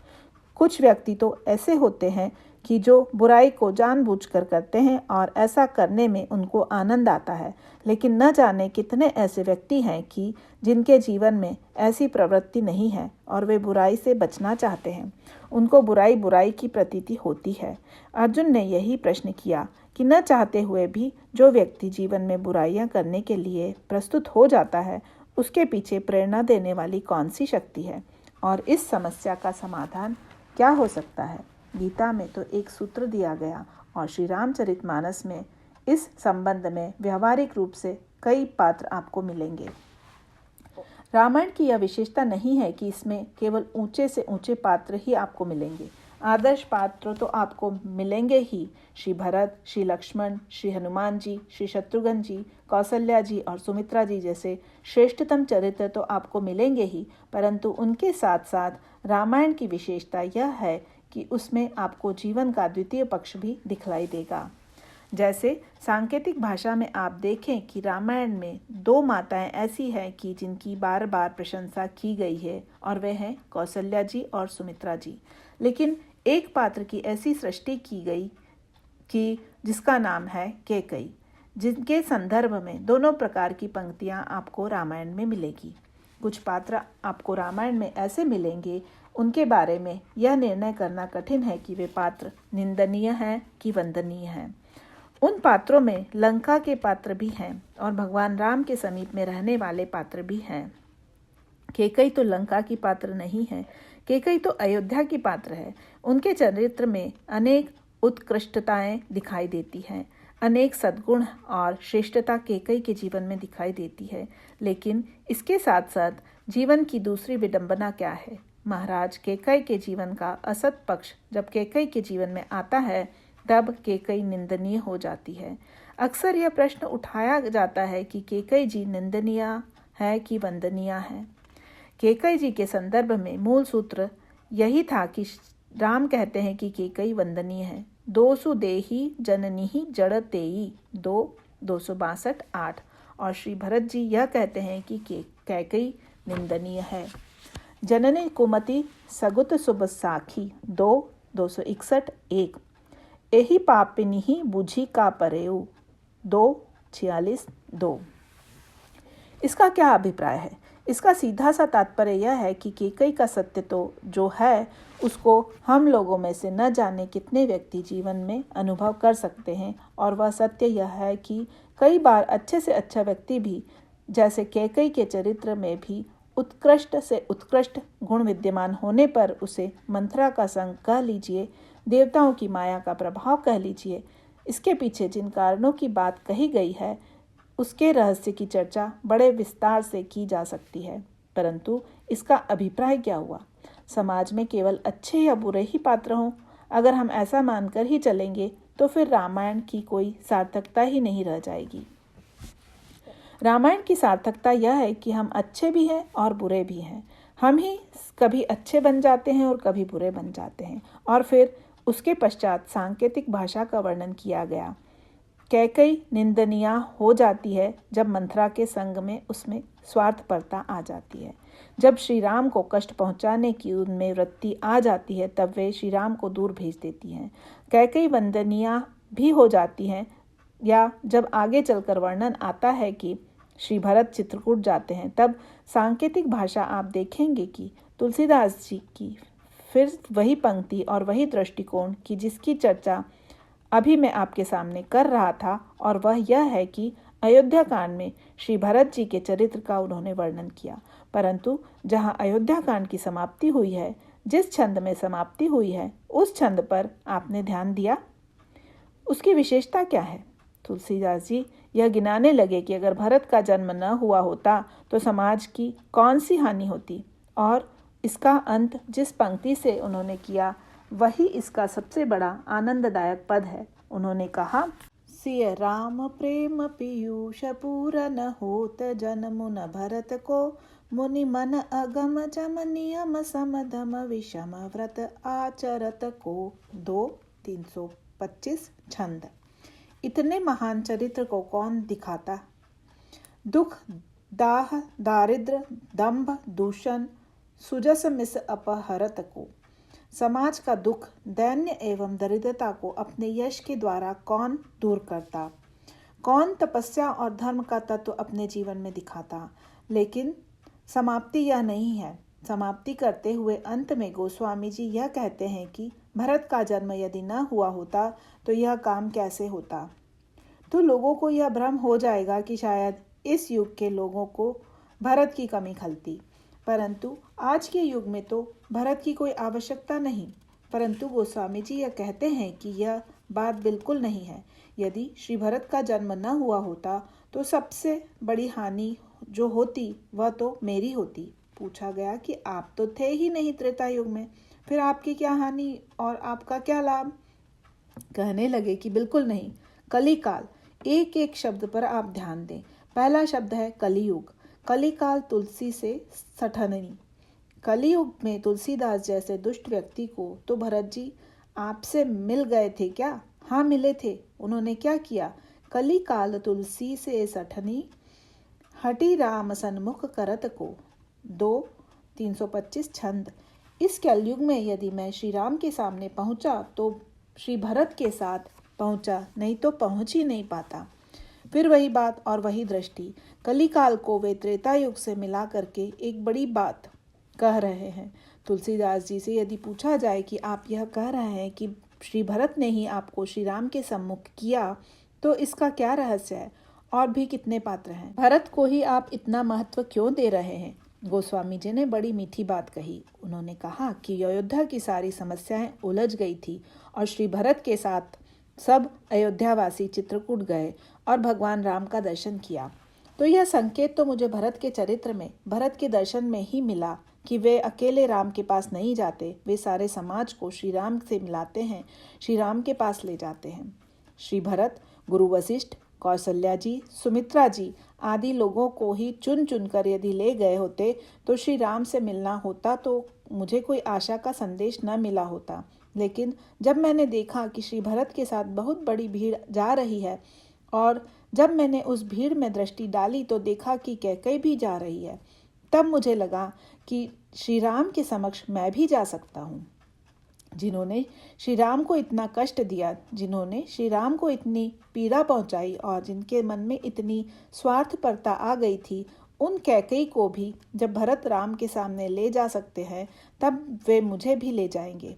कुछ व्यक्ति तो ऐसे होते हैं कि जो बुराई को जानबूझकर करते हैं और ऐसा करने में उनको आनंद आता है, लेकिन न जाने कितने ऐसे व्यक्ति हैं कि जिनके जीवन में ऐसी प्रवृत्ति नहीं है और वे बुराई से बचना चाहते हैं। उनको बुराई बुराई की प्रतीति होती है। अर्जुन ने यही प्रश्न किया कि न चाहते हुए भी जो व्यक्ति जीवन में बुराइयां करने के लिए प्रस्तुत हो जाता है, उसके पीछे प्रेरणा देने वाली कौन सी शक्ति है और इस समस्या का समाधान क्या हो सकता है। गीता में तो एक सूत्र दिया गया और श्री रामचरितमानस में इस संबंध में व्यवहारिक रूप से कई पात्र आपको मिलेंगे। रामायण की यह विशेषता नहीं है कि इसमें केवल ऊंचे से ऊंचे पात्र ही आपको मिलेंगे। आदर्श पात्र तो आपको मिलेंगे ही। श्री भरत, श्री लक्ष्मण, श्री हनुमान जी, श्री शत्रुघ्न जी, कौशल्या जी और सुमित्रा जी जैसे श्रेष्ठतम चरित्र तो आपको मिलेंगे ही, परंतु उनके साथ साथ रामायण की विशेषता यह है कि उसमें आपको जीवन का द्वितीय पक्ष भी दिखलाई देगा। जैसे सांकेतिक भाषा में आप देखें कि रामायण में 2 माताएं ऐसी हैं कि जिनकी बार बार प्रशंसा की गई है और वे हैं कौशल्या जी और सुमित्रा जी। लेकिन एक पात्र की ऐसी सृष्टि की गई कि जिसका नाम है कैकई, जिनके संदर्भ में दोनों प्रकार की पंक्तियां आपको रामायण में मिलेगी। कुछ पात्र आपको रामायण में ऐसे मिलेंगे, उनके बारे में यह निर्णय करना कठिन है कि वे पात्र निंदनीय हैं कि वंदनीय हैं। उन पात्रों में लंका के पात्र भी हैं और भगवान राम के समीप में रहने वाले पात्र भी हैं। कैकई तो लंका की पात्र नहीं है, कैकई तो अयोध्या की पात्र है। उनके चरित्र में अनेक उत्कृष्टताएं दिखाई देती हैं, अनेक सद्गुण और श्रेष्ठता कैकई के जीवन में दिखाई देती है। लेकिन इसके साथ साथ जीवन की दूसरी विडंबना क्या है? महाराज कैकई के जीवन का असत पक्ष जब कैकई के जीवन में आता है, तब कैकई निंदनीय हो जाती है। अक्सर यह प्रश्न उठाया जाता है कि कैकई जी निंदनीय है कि वंदनीय है। कैकई जी के संदर्भ में मूल सूत्र यही था कि राम कहते हैं कि कैकई वंदनीय है। 200 देही जननी जड़ तेई 262-8। और श्री भरत जी यह कहते हैं कि कैकई निंदनीय है। जननी कुमति सगुत शुभ साखी 261-1। एही पापिनी बुझी का परेऊ 246-2। इसका क्या अभिप्राय है? इसका सीधा सा तात्पर्य यह है कि कैकई का सत्य तो जो है उसको हम लोगों में से न जाने कितने व्यक्ति जीवन में अनुभव कर सकते हैं, और वह सत्य यह है कि कई बार अच्छे से अच्छा व्यक्ति भी जैसे कैकई के चरित्र में भी उत्कृष्ट से उत्कृष्ट गुण विद्यमान होने पर उसे मंथरा का संग कह लीजिए, देवताओं की माया का प्रभाव कह लीजिए, इसके पीछे जिन कारणों की बात कही गई है उसके रहस्य की चर्चा बड़े विस्तार से की जा सकती है, परंतु इसका अभिप्राय क्या हुआ? समाज में केवल अच्छे या बुरे ही पात्र हों? अगर हम ऐसा मानकर ही चलेंगे तो फिर रामायण की कोई सार्थकता ही नहीं रह जाएगी। रामायण की सार्थकता यह है कि हम अच्छे भी हैं और बुरे भी हैं। हम ही कभी अच्छे बन जाते हैं और कभी बुरे बन जाते हैं। और फिर उसके पश्चात सांकेतिक भाषा का वर्णन किया गया। कैकई निंदनीय हो जाती है जब मंथरा के संग में उसमें स्वार्थपरता आ जाती है। जब श्री राम को कष्ट पहुंचाने की उनमें वृत्ति आ जाती है तब वे श्री राम को दूर भेज देती हैं। कैकई वंदनीय भी हो जाती हैं, या जब आगे चलकर वर्णन आता है कि श्री भरत चित्रकूट जाते हैं तब सांकेतिक भाषा आप देखेंगे कि तुलसीदास जी की फिर वही पंक्ति और वही दृष्टिकोण की जिसकी चर्चा अभी मैं आपके सामने कर रहा था, और वह यह है कि अयोध्या कांड में श्री भरत जी के चरित्र का उन्होंने वर्णन किया, परंतु जहाँ अयोध्या कांड की समाप्ति हुई है, जिस छंद में समाप्ति हुई है, उस छंद पर आपने ध्यान दिया? उसकी विशेषता क्या है? तुलसीदास जी यह गिनाने लगे कि अगर भरत का जन्म न हुआ होता तो समाज की कौन सी हानि होती, और इसका अंत जिस पंक्ति से उन्होंने किया वही इसका सबसे बड़ा आनंददायक पद है। उन्होंने कहा, सिय राम प्रेम पीयूष पूरन होत जन मुन भरत को, मुनि मन अगम जम नियम समधम विषम व्रत आचरत को। 2-325 छंद। इतने महान चरित्र को कौन दिखाता? दुख, दाह, दारिद्र, दंभ, दूषण, सुजस मिस अपहरत को। समाज का दुख, दैन्य एवं दरिद्रता को अपने यश के द्वारा कौन दूर करता? कौन तपस्या और धर्म का तत्व अपने जीवन में दिखाता? लेकिन समाप्ति यह नहीं है। समाप्ति करते हुए अंत में गोस्वामी जी यह कहते हैं कि भरत का जन्म यदि न हुआ होता तो यह काम कैसे होता। तो लोगों को यह भ्रम हो जाएगा कि शायद इस युग के लोगों को भरत की कमी खलती, परंतु आज के युग में तो भरत की कोई आवश्यकता नहीं। परंतु गोस्वामी जी यह कहते हैं कि यह बात बिल्कुल नहीं है। यदि श्री भरत का जन्म न हुआ होता तो सबसे बड़ी हानि जो होती वह तो मेरी होती। पूछा गया कि आप तो थे ही नहीं त्रेता युग में, फिर आपकी क्या हानि और आपका क्या लाभ? कहने लगे कि बिल्कुल नहीं। कलिकाल, एक एक शब्द पर आप ध्यान दें। पहला शब्द है कलियुग। कलिकाल तुलसी से सठननी। कलियुग में तुलसीदास जैसे दुष्ट व्यक्ति को तो भरत जी आपसे मिल गए थे क्या? हाँ, मिले थे। उन्होंने क्या किया? कलिकाल तुलसी से सठनी, हटी राम सन्मुख करत को। 2-325 छंद। इस कलयुग में यदि मैं श्री राम के सामने पहुंचा तो श्री भरत के साथ पहुंचा, नहीं तो पहुंच ही नहीं पाता। फिर वही बात और वही दृष्टि। कलिकाल को वे त्रेता युग से मिला करके एक बड़ी बात कह रहे हैं। तुलसीदास जी से यदि पूछा जाए कि आप यह कह रहे हैं कि श्री भरत ने ही आपको श्री राम के सम्मुख किया, तो इसका क्या रहस्य है? और भी कितने पात्र हैं? भरत को ही आप इतना महत्व क्यों दे रहे हैं? गोस्वामी जी ने बड़ी मीठी बात कही। उन्होंने कहा कि अयोध्या की सारी समस्याएं उलझ गई थी और श्री भरत के साथ सब अयोध्यावासी चित्रकूट गए और भगवान राम का दर्शन किया। तो यह संकेत तो मुझे भरत के चरित्र में, भरत के दर्शन में ही मिला कि वे अकेले राम के पास नहीं जाते, वे सारे समाज को श्री राम से मिलाते हैं, श्री राम के पास ले जाते हैं। श्री भरत गुरु वशिष्ठ, कौशल्या जी, सुमित्रा जी आदि लोगों को ही चुन चुन कर यदि ले गए होते तो श्री राम से मिलना होता तो मुझे कोई आशा का संदेश न मिला होता। लेकिन जब मैंने देखा कि श्री भरत के साथ बहुत बड़ी भीड़ जा रही है और जब मैंने उस भीड़ में दृष्टि डाली तो देखा कि कैकई भी जा रही है, तब मुझे लगा कि श्री राम के समक्ष मैं भी जा सकता हूँ। जिन्होंने श्री राम को इतना कष्ट दिया, जिन्होंने श्री राम को इतनी पीड़ा पहुंचाई और जिनके मन में इतनी स्वार्थपरता आ गई थी, उन कैकई को भी जब भरत राम के सामने ले जा सकते हैं तब वे मुझे भी ले जाएंगे।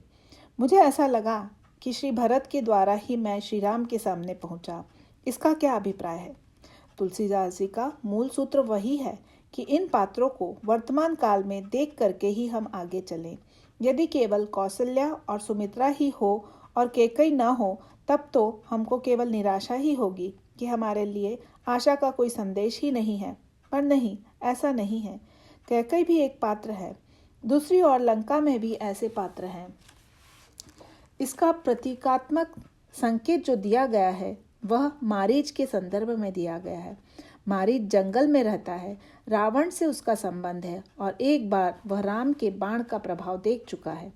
मुझे ऐसा लगा कि श्री भरत के द्वारा ही मैं श्री राम के सामने पहुंचा। इसका क्या अभिप्राय है? तुलसीदास जी का मूल सूत्र वही है कि इन पात्रों को वर्तमान काल में देख करके ही हम आगे चलें। यदि केवल कौशल्या और सुमित्रा ही हो और कैकई न हो, तब तो हमको केवल निराशा ही होगी कि हमारे लिए आशा का कोई संदेश ही नहीं है। पर नहीं, ऐसा नहीं है। कैकई भी एक पात्र है। दूसरी ओर लंका में भी ऐसे पात्र हैं। इसका प्रतीकात्मक संकेत जो दिया गया है वह मारीच के संदर्भ में दिया गया है। मारीच जंगल में रहता है, रावण से उसका संबंध है और एक बार वह राम के बाण का प्रभाव देख चुका है,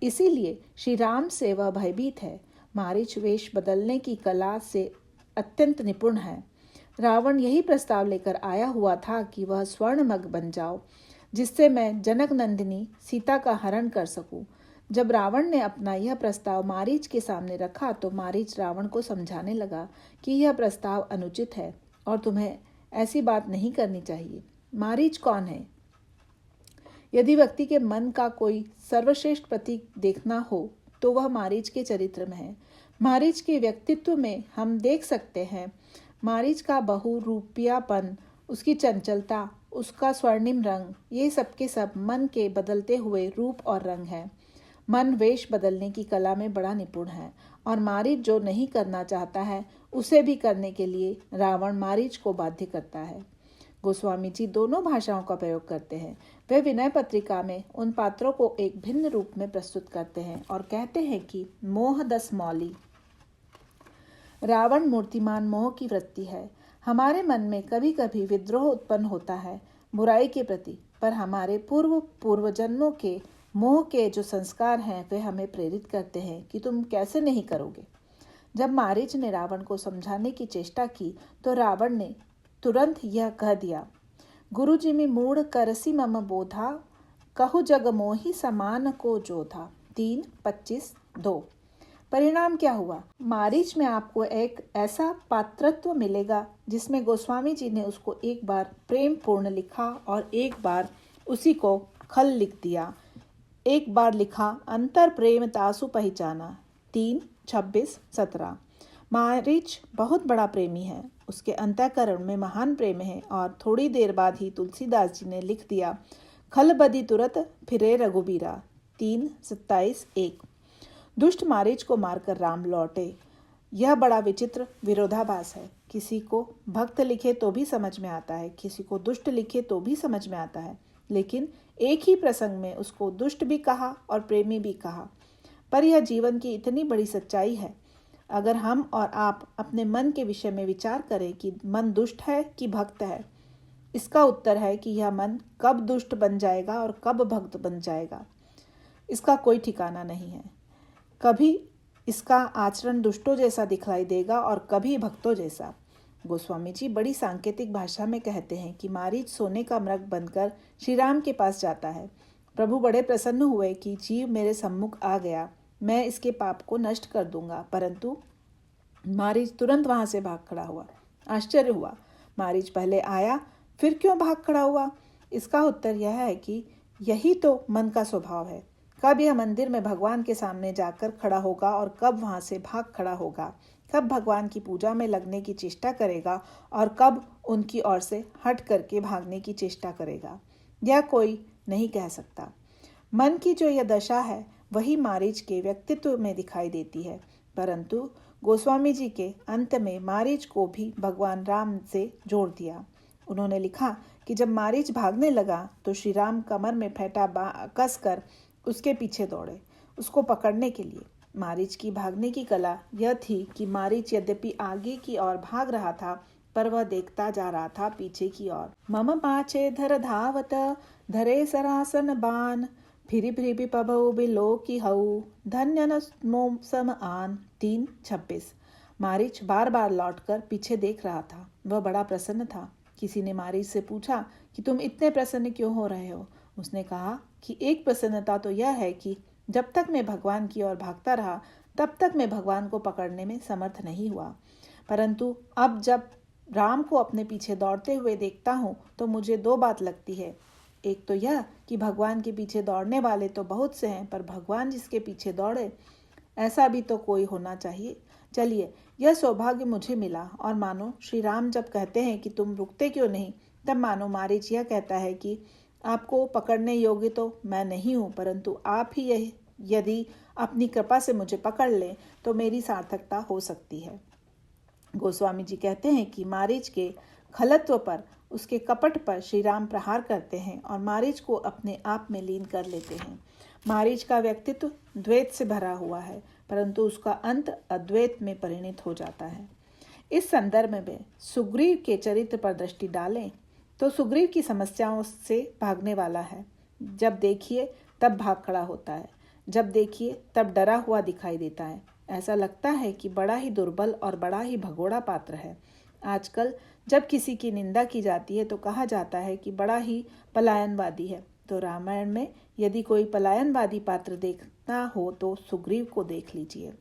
इसीलिए श्री राम से वह भयभीत है। मारीच वेश बदलने की कला से अत्यंत निपुण है। रावण यही प्रस्ताव लेकर आया हुआ था कि वह स्वर्णमग बन जाओ, जिससे मैं जनक नंदिनी सीता का हरण कर सकूं। जब रावण ने अपना यह प्रस्ताव मारीच के सामने रखा तो मारीच रावण को समझाने लगा कि यह प्रस्ताव अनुचित है और तुम्हें ऐसी बात नहीं करनी चाहिए। मारीच कौन है? यदि व्यक्ति के मन का कोई सर्वश्रेष्ठ प्रतीक देखना हो तो वह मारीच के चरित्र में है। मारीच के व्यक्तित्व में हम देख सकते हैं मारीच का बहुरूपियापन, उसकी चंचलता, उसका स्वर्णिम रंग, ये सब के सब मन के बदलते हुए रूप और रंग है। मन वेश बदलने की कला में बड़ा निपुण है और मारीच जो नहीं करना चाहता है उसे भी करने के लिए रावण मारीच को बाध्य करता है। गोस्वामी जी दोनों भाषाओं का प्रयोग करते हैं। वे विनय पत्रिका में उन पात्रों को एक भिन्न रूप में प्रस्तुत करते हैं और कहते हैं कि मोह दस मौली। रावण मूर्तिमान मोह की वृत्ति है। हमारे मन में कभी कभी विद्रोह उत्पन्न होता है बुराई के प्रति, पर हमारे पूर्व जन्मों के मोह के जो संस्कार हैं वे हमें प्रेरित करते हैं कि तुम कैसे नहीं करोगे। जब मारीच ने रावण को समझाने की चेष्टा की तो रावण ने तुरंत यह कह दिया, गुरुजी में मूढ़ करसी मम बोधा, कहु जग मोहि समान को जोधा। 3:25-2। परिणाम क्या हुआ? मारीच में आपको एक ऐसा पात्रत्व मिलेगा जिसमें गोस्वामी जी ने उसको एक बार प्रेम पूर्ण लिखा और एक बार उसी को खल लिख दिया। एक बार लिखा अंतर प्रेम तासु पहचाना। 3:26-17। मारीच बहुत बड़ा प्रेमी है, उसके अंतःकरण में महान प्रेम है और थोड़ी देर बाद ही तुलसीदास जी ने लिख दिया, खल बदी तुरत फिरे रघुबीरा। 3:27-1। दुष्ट मारीच को मारकर राम लौटे। यह बड़ा विचित्र विरोधाभास है। किसी को भक्त लिखे तो भी समझ में आता है, किसी को दुष्ट लिखे तो भी समझ में आता है, लेकिन एक ही प्रसंग में उसको दुष्ट भी कहा और प्रेमी भी कहा। पर यह जीवन की इतनी बड़ी सच्चाई है। अगर हम और आप अपने मन के विषय में विचार करें कि मन दुष्ट है कि भक्त है, इसका उत्तर है कि यह मन कब दुष्ट बन जाएगा और कब भक्त बन जाएगा, इसका कोई ठिकाना नहीं है। कभी इसका आचरण दुष्टों जैसा दिखलाई देगा और कभी भक्तों जैसा। गोस्वामी जी बड़ी सांकेतिक भाषा में कहते हैं कि मारीच सोने का मृग बनकर श्री राम के पास जाता है। प्रभु बड़े प्रसन्न हुए कि जीव मेरे सम्मुख आ गया, मैं इसके पाप को नष्ट कर दूंगा, परंतु मारीच तुरंत वहां से भाग खड़ा हुआ। आश्चर्य हुआ, मारीच पहले आया फिर क्यों भाग खड़ा हुआ? इसका उत्तर यह है कि यही तो मन का स्वभाव है। कब यह मंदिर में भगवान के सामने जाकर खड़ा होगा और कब वहां से भाग खड़ा होगा, कब भगवान की पूजा में लगने की चेष्टा करेगा और कब उनकी ओर से हट करके भागने की चेष्टा करेगा, यह कोई नहीं कह सकता। मन की जो यह दशा है वही मारीच के व्यक्तित्व में दिखाई देती है, परंतु गोस्वामी जी के अंत में मारीच को भी भगवान राम से जोड़ दिया। उन्होंने लिखा कि जब मारीच भागने लगा तो श्री राम कमर में फेंटा कस कर उसके पीछे दौड़े उसको पकड़ने के लिए। मारीच की भागने की कला यह थी कि मारीच यद्यपि आगे की ओर भाग रहा था पर वह देखता जा रहा था पीछे की ओर। मम पाछे धर धावत धरे सरासन बान, फिरी फिरी पबऊ बिलो की हऊ, धन्य न मोम सम आन। 3:26। मारीच बार बार लौटकर पीछे देख रहा था। वह बड़ा प्रसन्न था। किसी ने मारीच से पूछा कि तुम इतने प्रसन्न क्यों हो रहे हो? उसने कहा कि एक प्रसन्नता तो यह है कि जब तक मैं भगवान की ओर भागता रहा तब तक मैं भगवान को पकड़ने में समर्थ नहीं हुआ, परंतु अब जब राम को अपने पीछे दौड़ते हुए देखता हूँ तो मुझे दो बात लगती है। एक तो यह कि भगवान के पीछे दौड़ने वाले तो बहुत से हैं, पर भगवान जिसके पीछे दौड़े ऐसा भी तो कोई होना चाहिए। चलिए, यह सौभाग्य मुझे मिला। और मानो श्री राम जब कहते हैं कि तुम रुकते क्यों नहीं, तब मानो मारीच यह कहता है कि आपको पकड़ने योग्य तो मैं नहीं हूँ, परंतु आप ही यदि अपनी कृपा से मुझे पकड़ लें तो मेरी सार्थकता हो सकती है। गोस्वामी जी कहते हैं कि मारीच के खलत्व पर, उसके कपट पर श्री राम प्रहार करते हैं और मारीच को अपने आप में लीन कर लेते हैं। मारीच का व्यक्तित्व द्वैत से भरा हुआ है, परंतु उसका अंत अद्वैत में परिणत हो जाता है। इस संदर्भ में सुग्रीव के चरित्र पर दृष्टि डालें तो सुग्रीव की समस्याओं से भागने वाला है। जब देखिए तब भाग खड़ा होता है, जब देखिए तब डरा हुआ दिखाई देता है। ऐसा लगता है कि बड़ा ही दुर्बल और बड़ा ही भगोड़ा पात्र है। आजकल जब किसी की निंदा की जाती है तो कहा जाता है कि बड़ा ही पलायनवादी है। तो रामायण में यदि कोई पलायनवादी पात्र देखना हो तो सुग्रीव को देख लीजिए।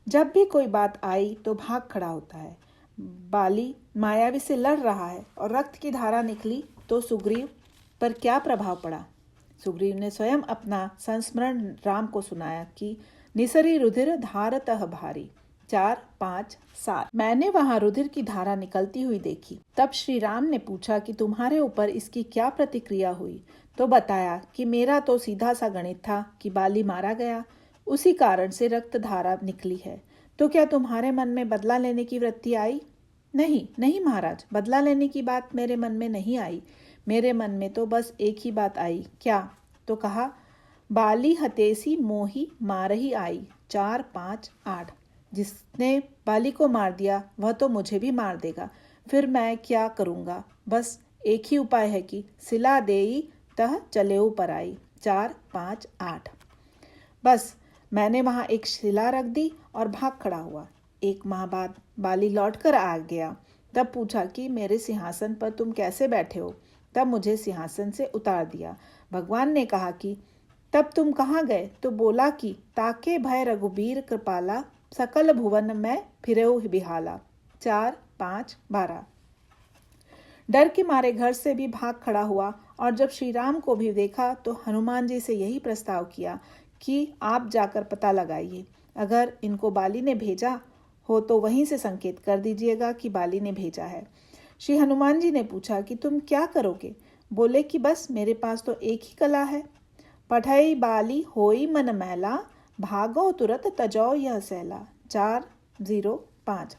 जब भी कोई बात आई तो भाग खड़ा होता है। बाली मायावी से लड़ रहा है और रक्त की धारा निकली तो सुग्रीव पर क्या प्रभाव पड़ा? सुग्रीव ने स्वयं अपना संस्मरण राम को सुनाया कि निसरी रुधिर धारतः भारी। 4, 5, 7। मैंने वहां रुधिर की धारा निकलती हुई देखी। तब श्री राम ने पूछा कि तुम्हारे ऊपर इसकी क्या प्रतिक्रिया हुई? तो बताया कि मेरा तो सीधा सा गणित था कि बाली मारा गया, उसी कारण से रक्त धारा निकली है। तो क्या तुम्हारे मन में बदला लेने की वृत्ति आई? नहीं नहीं महाराज, बदला लेने की बात मेरे मन में नहीं आई। मेरे मन में तो बस एक ही बात आई। क्या? तो कहा, बाली हतेसी मोही मारही आई। 4, 5, 8। जिसने बाली को मार दिया वह तो मुझे भी मार देगा। फिर मैं क्या करूँगा? बस एक ही उपाय है कि सिला देई तह चलेऊ पर आई। 4, 5, 8। बस मैंने वहाँ एक शिला रख दी और भाग खड़ा हुआ। 1 माह बाद बाली लौटकर आ गया। तब पूछा कि मेरे सिंहासन पर तुम कैसे बैठे हो? तब मुझे सिंहासन से उतार दिया। भगवान ने कहा कि तब तुम कहाँ गए? तो बोला कि ताके भय रघुबीर कृपाला, सकल भुवन में फिरेऊ बिहाला। 4, 5, 12। डर के मारे घर से भी भाग खड़ा हुआ और जब श्री राम को भी देखा तो हनुमान जी से यही प्रस्ताव किया कि आप जाकर पता लगाइए। अगर इनको बाली ने भेजा हो तो वहीं से संकेत कर दीजिएगा कि बाली ने भेजा है। श्री हनुमान जी ने पूछा कि तुम क्या करोगे? बोले कि बस मेरे पास तो एक ही कला है। पढ़ई बाली होई मन मैला, भागो तुरत तजौ यह सैला। 4, 0, 5।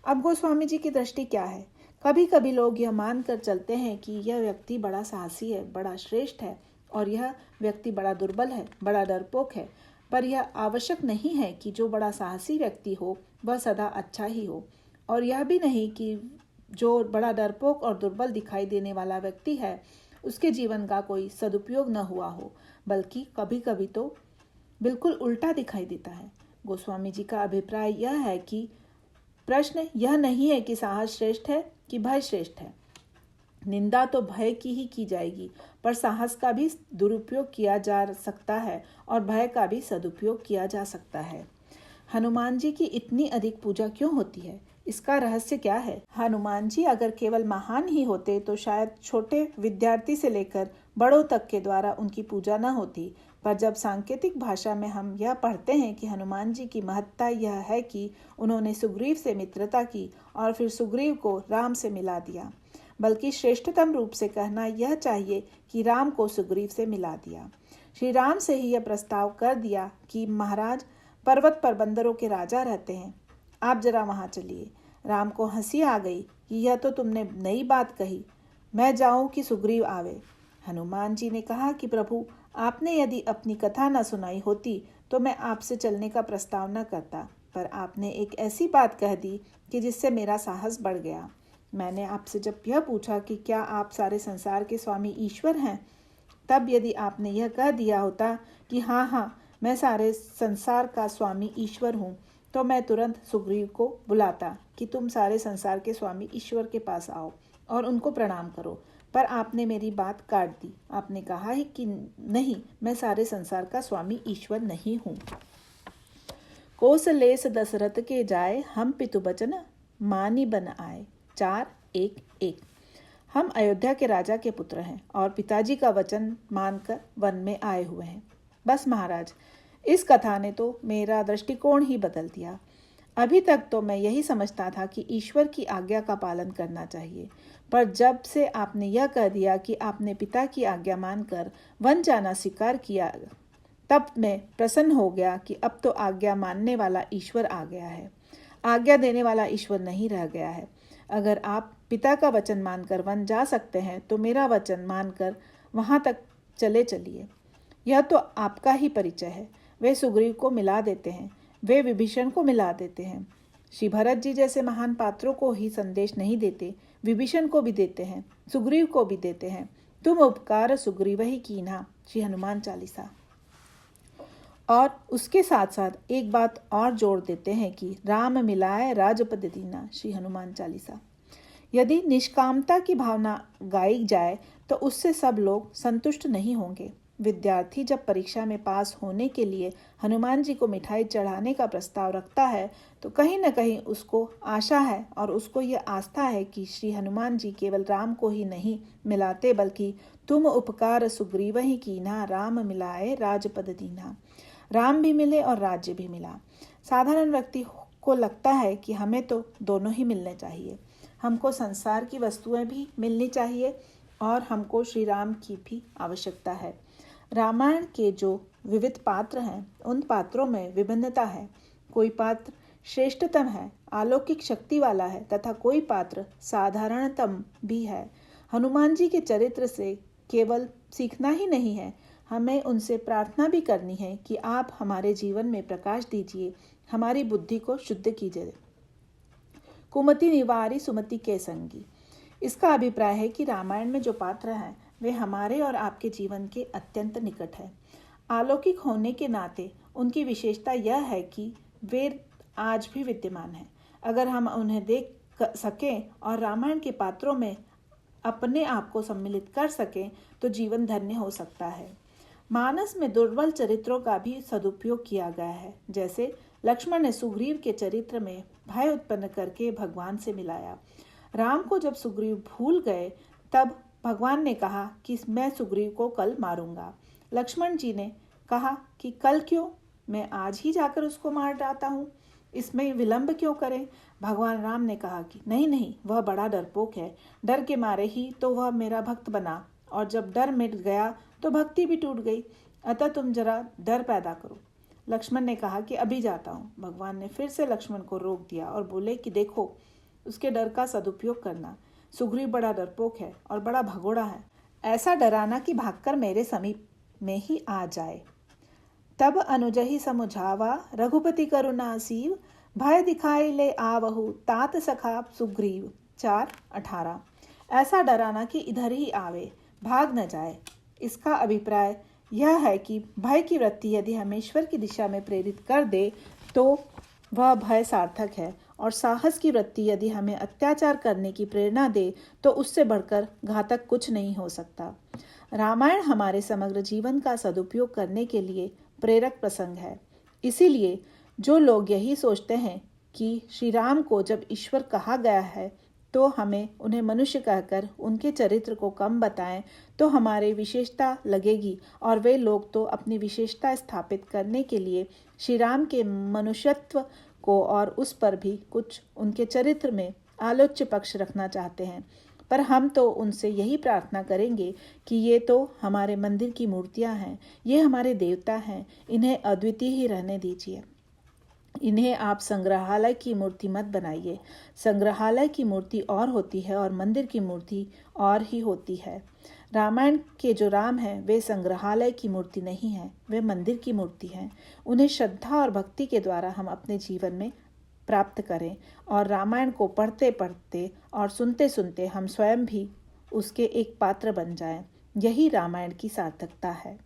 अब गोस्वामी जी की दृष्टि क्या है? कभी कभी लोग यह मानकर चलते हैं कि यह व्यक्ति बड़ा साहसी है, बड़ा श्रेष्ठ है और यह व्यक्ति बड़ा दुर्बल है, बड़ा डरपोक है। पर यह आवश्यक नहीं है कि जो बड़ा साहसी व्यक्ति हो वह सदा अच्छा ही हो, और यह भी नहीं कि जो बड़ा डरपोक और दुर्बल दिखाई देने वाला व्यक्ति है उसके जीवन का कोई सदुपयोग न हुआ हो, बल्कि कभी कभी तो बिल्कुल उल्टा दिखाई देता है। गोस्वामी जी का अभिप्राय यह है कि प्रश्न यह नहीं है कि साहस श्रेष्ठ है कि भय श्रेष्ठ है। निंदा तो भय की ही की जाएगी, पर साहस का भी दुरुपयोग किया जा सकता है और भय का भी सदुपयोग किया जा सकता है। हनुमान जी की इतनी अधिक पूजा क्यों होती है? इसका रहस्य क्या है? हनुमान जी अगर केवल महान ही होते तो शायद छोटे विद्यार्थी से लेकर बड़ों तक के द्वारा उनकी पूजा न होती। पर जब सांकेतिक भाषा में हम यह पढ़ते हैं कि हनुमान जी की महत्ता यह है कि उन्होंने सुग्रीव से मित्रता की और फिर सुग्रीव को राम से मिला दिया, बल्कि श्रेष्ठतम रूप से कहना यह चाहिए कि राम को सुग्रीव से मिला दिया। श्री राम से ही यह प्रस्ताव कर दिया कि महाराज, पर्वत पर बंदरों के राजा रहते हैं, आप जरा वहाँ चलिए। राम को हंसी आ गई कि यह तो तुमने नई बात कही, मैं जाऊं कि सुग्रीव आवे? हनुमान जी ने कहा कि प्रभु, आपने यदि अपनी कथा न सुनाई होती तो मैं आपसे चलने का प्रस्ताव न करता, पर आपने एक ऐसी बात कह दी कि जिससे मेरा साहस बढ़ गया। मैंने आपसे जब यह पूछा कि क्या आप सारे संसार के स्वामी ईश्वर हैं, तब यदि आपने यह कह दिया होता कि हाँ मैं सारे संसार का स्वामी ईश्वर हूँ, तो मैं तुरंत सुग्रीव को बुलाता कि तुम सारे संसार के स्वामी ईश्वर के पास आओ और उनको प्रणाम करो। पर आपने मेरी बात काट दी। आपने कहा है कि नहीं, मैं सारे संसार का स्वामी ईश्वर नहीं हूँ। कोसलेस दशरथ के जाए, हम पितु बचन मानी बन आए। 4, 1, 1। हम अयोध्या के राजा के पुत्र हैं और पिताजी का वचन मानकर वन में आए हुए हैं। बस महाराज, इस कथा ने तो मेरा दृष्टिकोण ही बदल दिया। अभी तक तो मैं यही समझता था कि ईश्वर की आज्ञा का पालन करना चाहिए, पर जब से आपने यह कह दिया कि आपने पिता की आज्ञा मानकर वन जाना स्वीकार किया, तब मैं प्रसन्न हो गया कि अब तो आज्ञा मानने वाला ईश्वर आ गया है, आज्ञा देने वाला ईश्वर नहीं रह गया है। अगर आप पिता का वचन मानकर वन जा सकते हैं तो मेरा वचन मानकर वहां तक चलिए। यह तो आपका ही परिचय है। वे सुग्रीव को मिला देते हैं, वे विभीषण को मिला देते हैं। श्री भरत जी जैसे महान पात्रों को ही संदेश नहीं देते, विभीषण को भी देते हैं, सुग्रीव को भी देते हैं। तुम उपकार सुग्रीव ही कीन्हा। श्री हनुमान चालीसा। और उसके साथ साथ एक बात और जोड़ देते हैं कि राम मिलाए राजपद दीना, श्री हनुमान चालीसा। यदि निष्कामता की भावना गाई जाए तो उससे सब लोग संतुष्ट नहीं होंगे। विद्यार्थी जब परीक्षा में पास होने के लिए हनुमान जी को मिठाई चढ़ाने का प्रस्ताव रखता है तो कहीं न कहीं उसको आशा है और उसको ये आस्था है कि श्री हनुमान जी केवल राम को ही नहीं मिलाते बल्कि तुम उपकार सुग्रीव ही कीन्हा, राम मिलाए राजपद दीन्हा। राम भी मिले और राज्य भी मिला। साधारण व्यक्ति को लगता है कि हमें तो दोनों ही मिलने चाहिए, हमको संसार की वस्तुएं भी मिलनी चाहिए और हमको श्री राम की भी आवश्यकता है। रामायण के जो विविध पात्र हैं उन पात्रों में विभिन्नता है। कोई पात्र श्रेष्ठतम है, अलौकिक शक्ति वाला है तथा कोई पात्र साधारणतम भी है। हनुमान जी के चरित्र से केवल सीखना ही नहीं है, हमें उनसे प्रार्थना भी करनी है कि आप हमारे जीवन में प्रकाश दीजिए, हमारी बुद्धि को शुद्ध कीजिए। कुमति निवारी सुमति के संगी। इसका अभिप्राय है कि रामायण में जो पात्र हैं वे हमारे और आपके जीवन के अत्यंत निकट है। अलौकिक होने के नाते उनकी विशेषता यह है कि वे आज भी विद्यमान हैं। अगर हम उन्हें देख सकें और रामायण के पात्रों में अपने आप को सम्मिलित कर सकें तो जीवन धन्य हो सकता है। मानस में दुर्बल चरित्रों का भी सदुपयोग किया गया है। जैसे लक्ष्मण ने सुग्रीव के चरित्र में भय उत्पन्न करके भगवान से मिलाया। राम को जब सुग्रीव भूल गए तब भगवान ने कहा कि मैं सुग्रीव को कल मारूंगा। लक्ष्मण जी ने कहा कि कल क्यों, मैं आज ही जाकर उसको मार डालता हूँ, इसमें विलंब क्यों करें। भगवान राम ने कहा कि नहीं नहीं, वह बड़ा डरपोक है, डर के मारे ही तो वह मेरा भक्त बना और जब डर मिट गया तो भक्ति भी टूट गई, अतः तुम जरा डर पैदा करो। लक्ष्मण ने कहा कि अभी जाता हूँ। भगवान ने फिर से लक्ष्मण को रोक दिया और बोले कि देखो, उसके डर का सदुपयोग करना। सुग्रीव बड़ा डरपोक है और बड़ा भगोड़ा है, ऐसा डराना कि भागकर मेरे समीप में ही आ जाए। तब अनुजहि समुझावा रघुपति करुणा सीव, भय दिखाई ले आवहु तात सखा सुग्रीव। 4:18। ऐसा डराना कि इधर ही आवे, भाग न जाए। इसका अभिप्राय यह है कि भय की वृत्ति यदि हमें ईश्वर की दिशा में प्रेरित कर दे तो वह भय सार्थक है, और साहस की वृत्ति यदि हमें अत्याचार करने की प्रेरणा दे तो उससे बढ़कर घातक कुछ नहीं हो सकता। रामायण हमारे समग्र जीवन का सदुपयोग करने के लिए प्रेरक प्रसंग है। इसीलिए जो लोग यही सोचते हैं कि श्री राम को जब ईश्वर कहा गया है तो हमें उन्हें मनुष्य कहकर उनके चरित्र को कम बताएं तो हमारे विशेषता लगेगी, और वे लोग तो अपनी विशेषता स्थापित करने के लिए श्री राम के मनुष्यत्व को और उस पर भी कुछ उनके चरित्र में आलोच्य पक्ष रखना चाहते हैं। पर हम तो उनसे यही प्रार्थना करेंगे कि ये तो हमारे मंदिर की मूर्तियां हैं, ये हमारे देवता हैं, इन्हें अद्वितीय ही रहने दीजिए। इन्हें आप संग्रहालय की मूर्ति मत बनाइए। संग्रहालय की मूर्ति और होती है और मंदिर की मूर्ति और ही होती है। रामायण के जो राम हैं वे संग्रहालय की मूर्ति नहीं है, वे मंदिर की मूर्ति हैं। उन्हें श्रद्धा और भक्ति के द्वारा हम अपने जीवन में प्राप्त करें और रामायण को पढ़ते पढ़ते और सुनते सुनते हम स्वयं भी उसके एक पात्र बन जाएं। यही रामायण की सार्थकता है।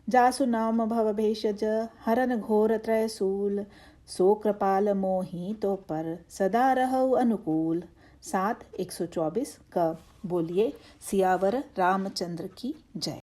जासु नाम भव भेषज हरन घोर त्रयसूल, सो कृपाल मोहि तो पर सदा रहु अनुकूल। 7:124 क। बोलिए सियावर रामचंद्र की जय।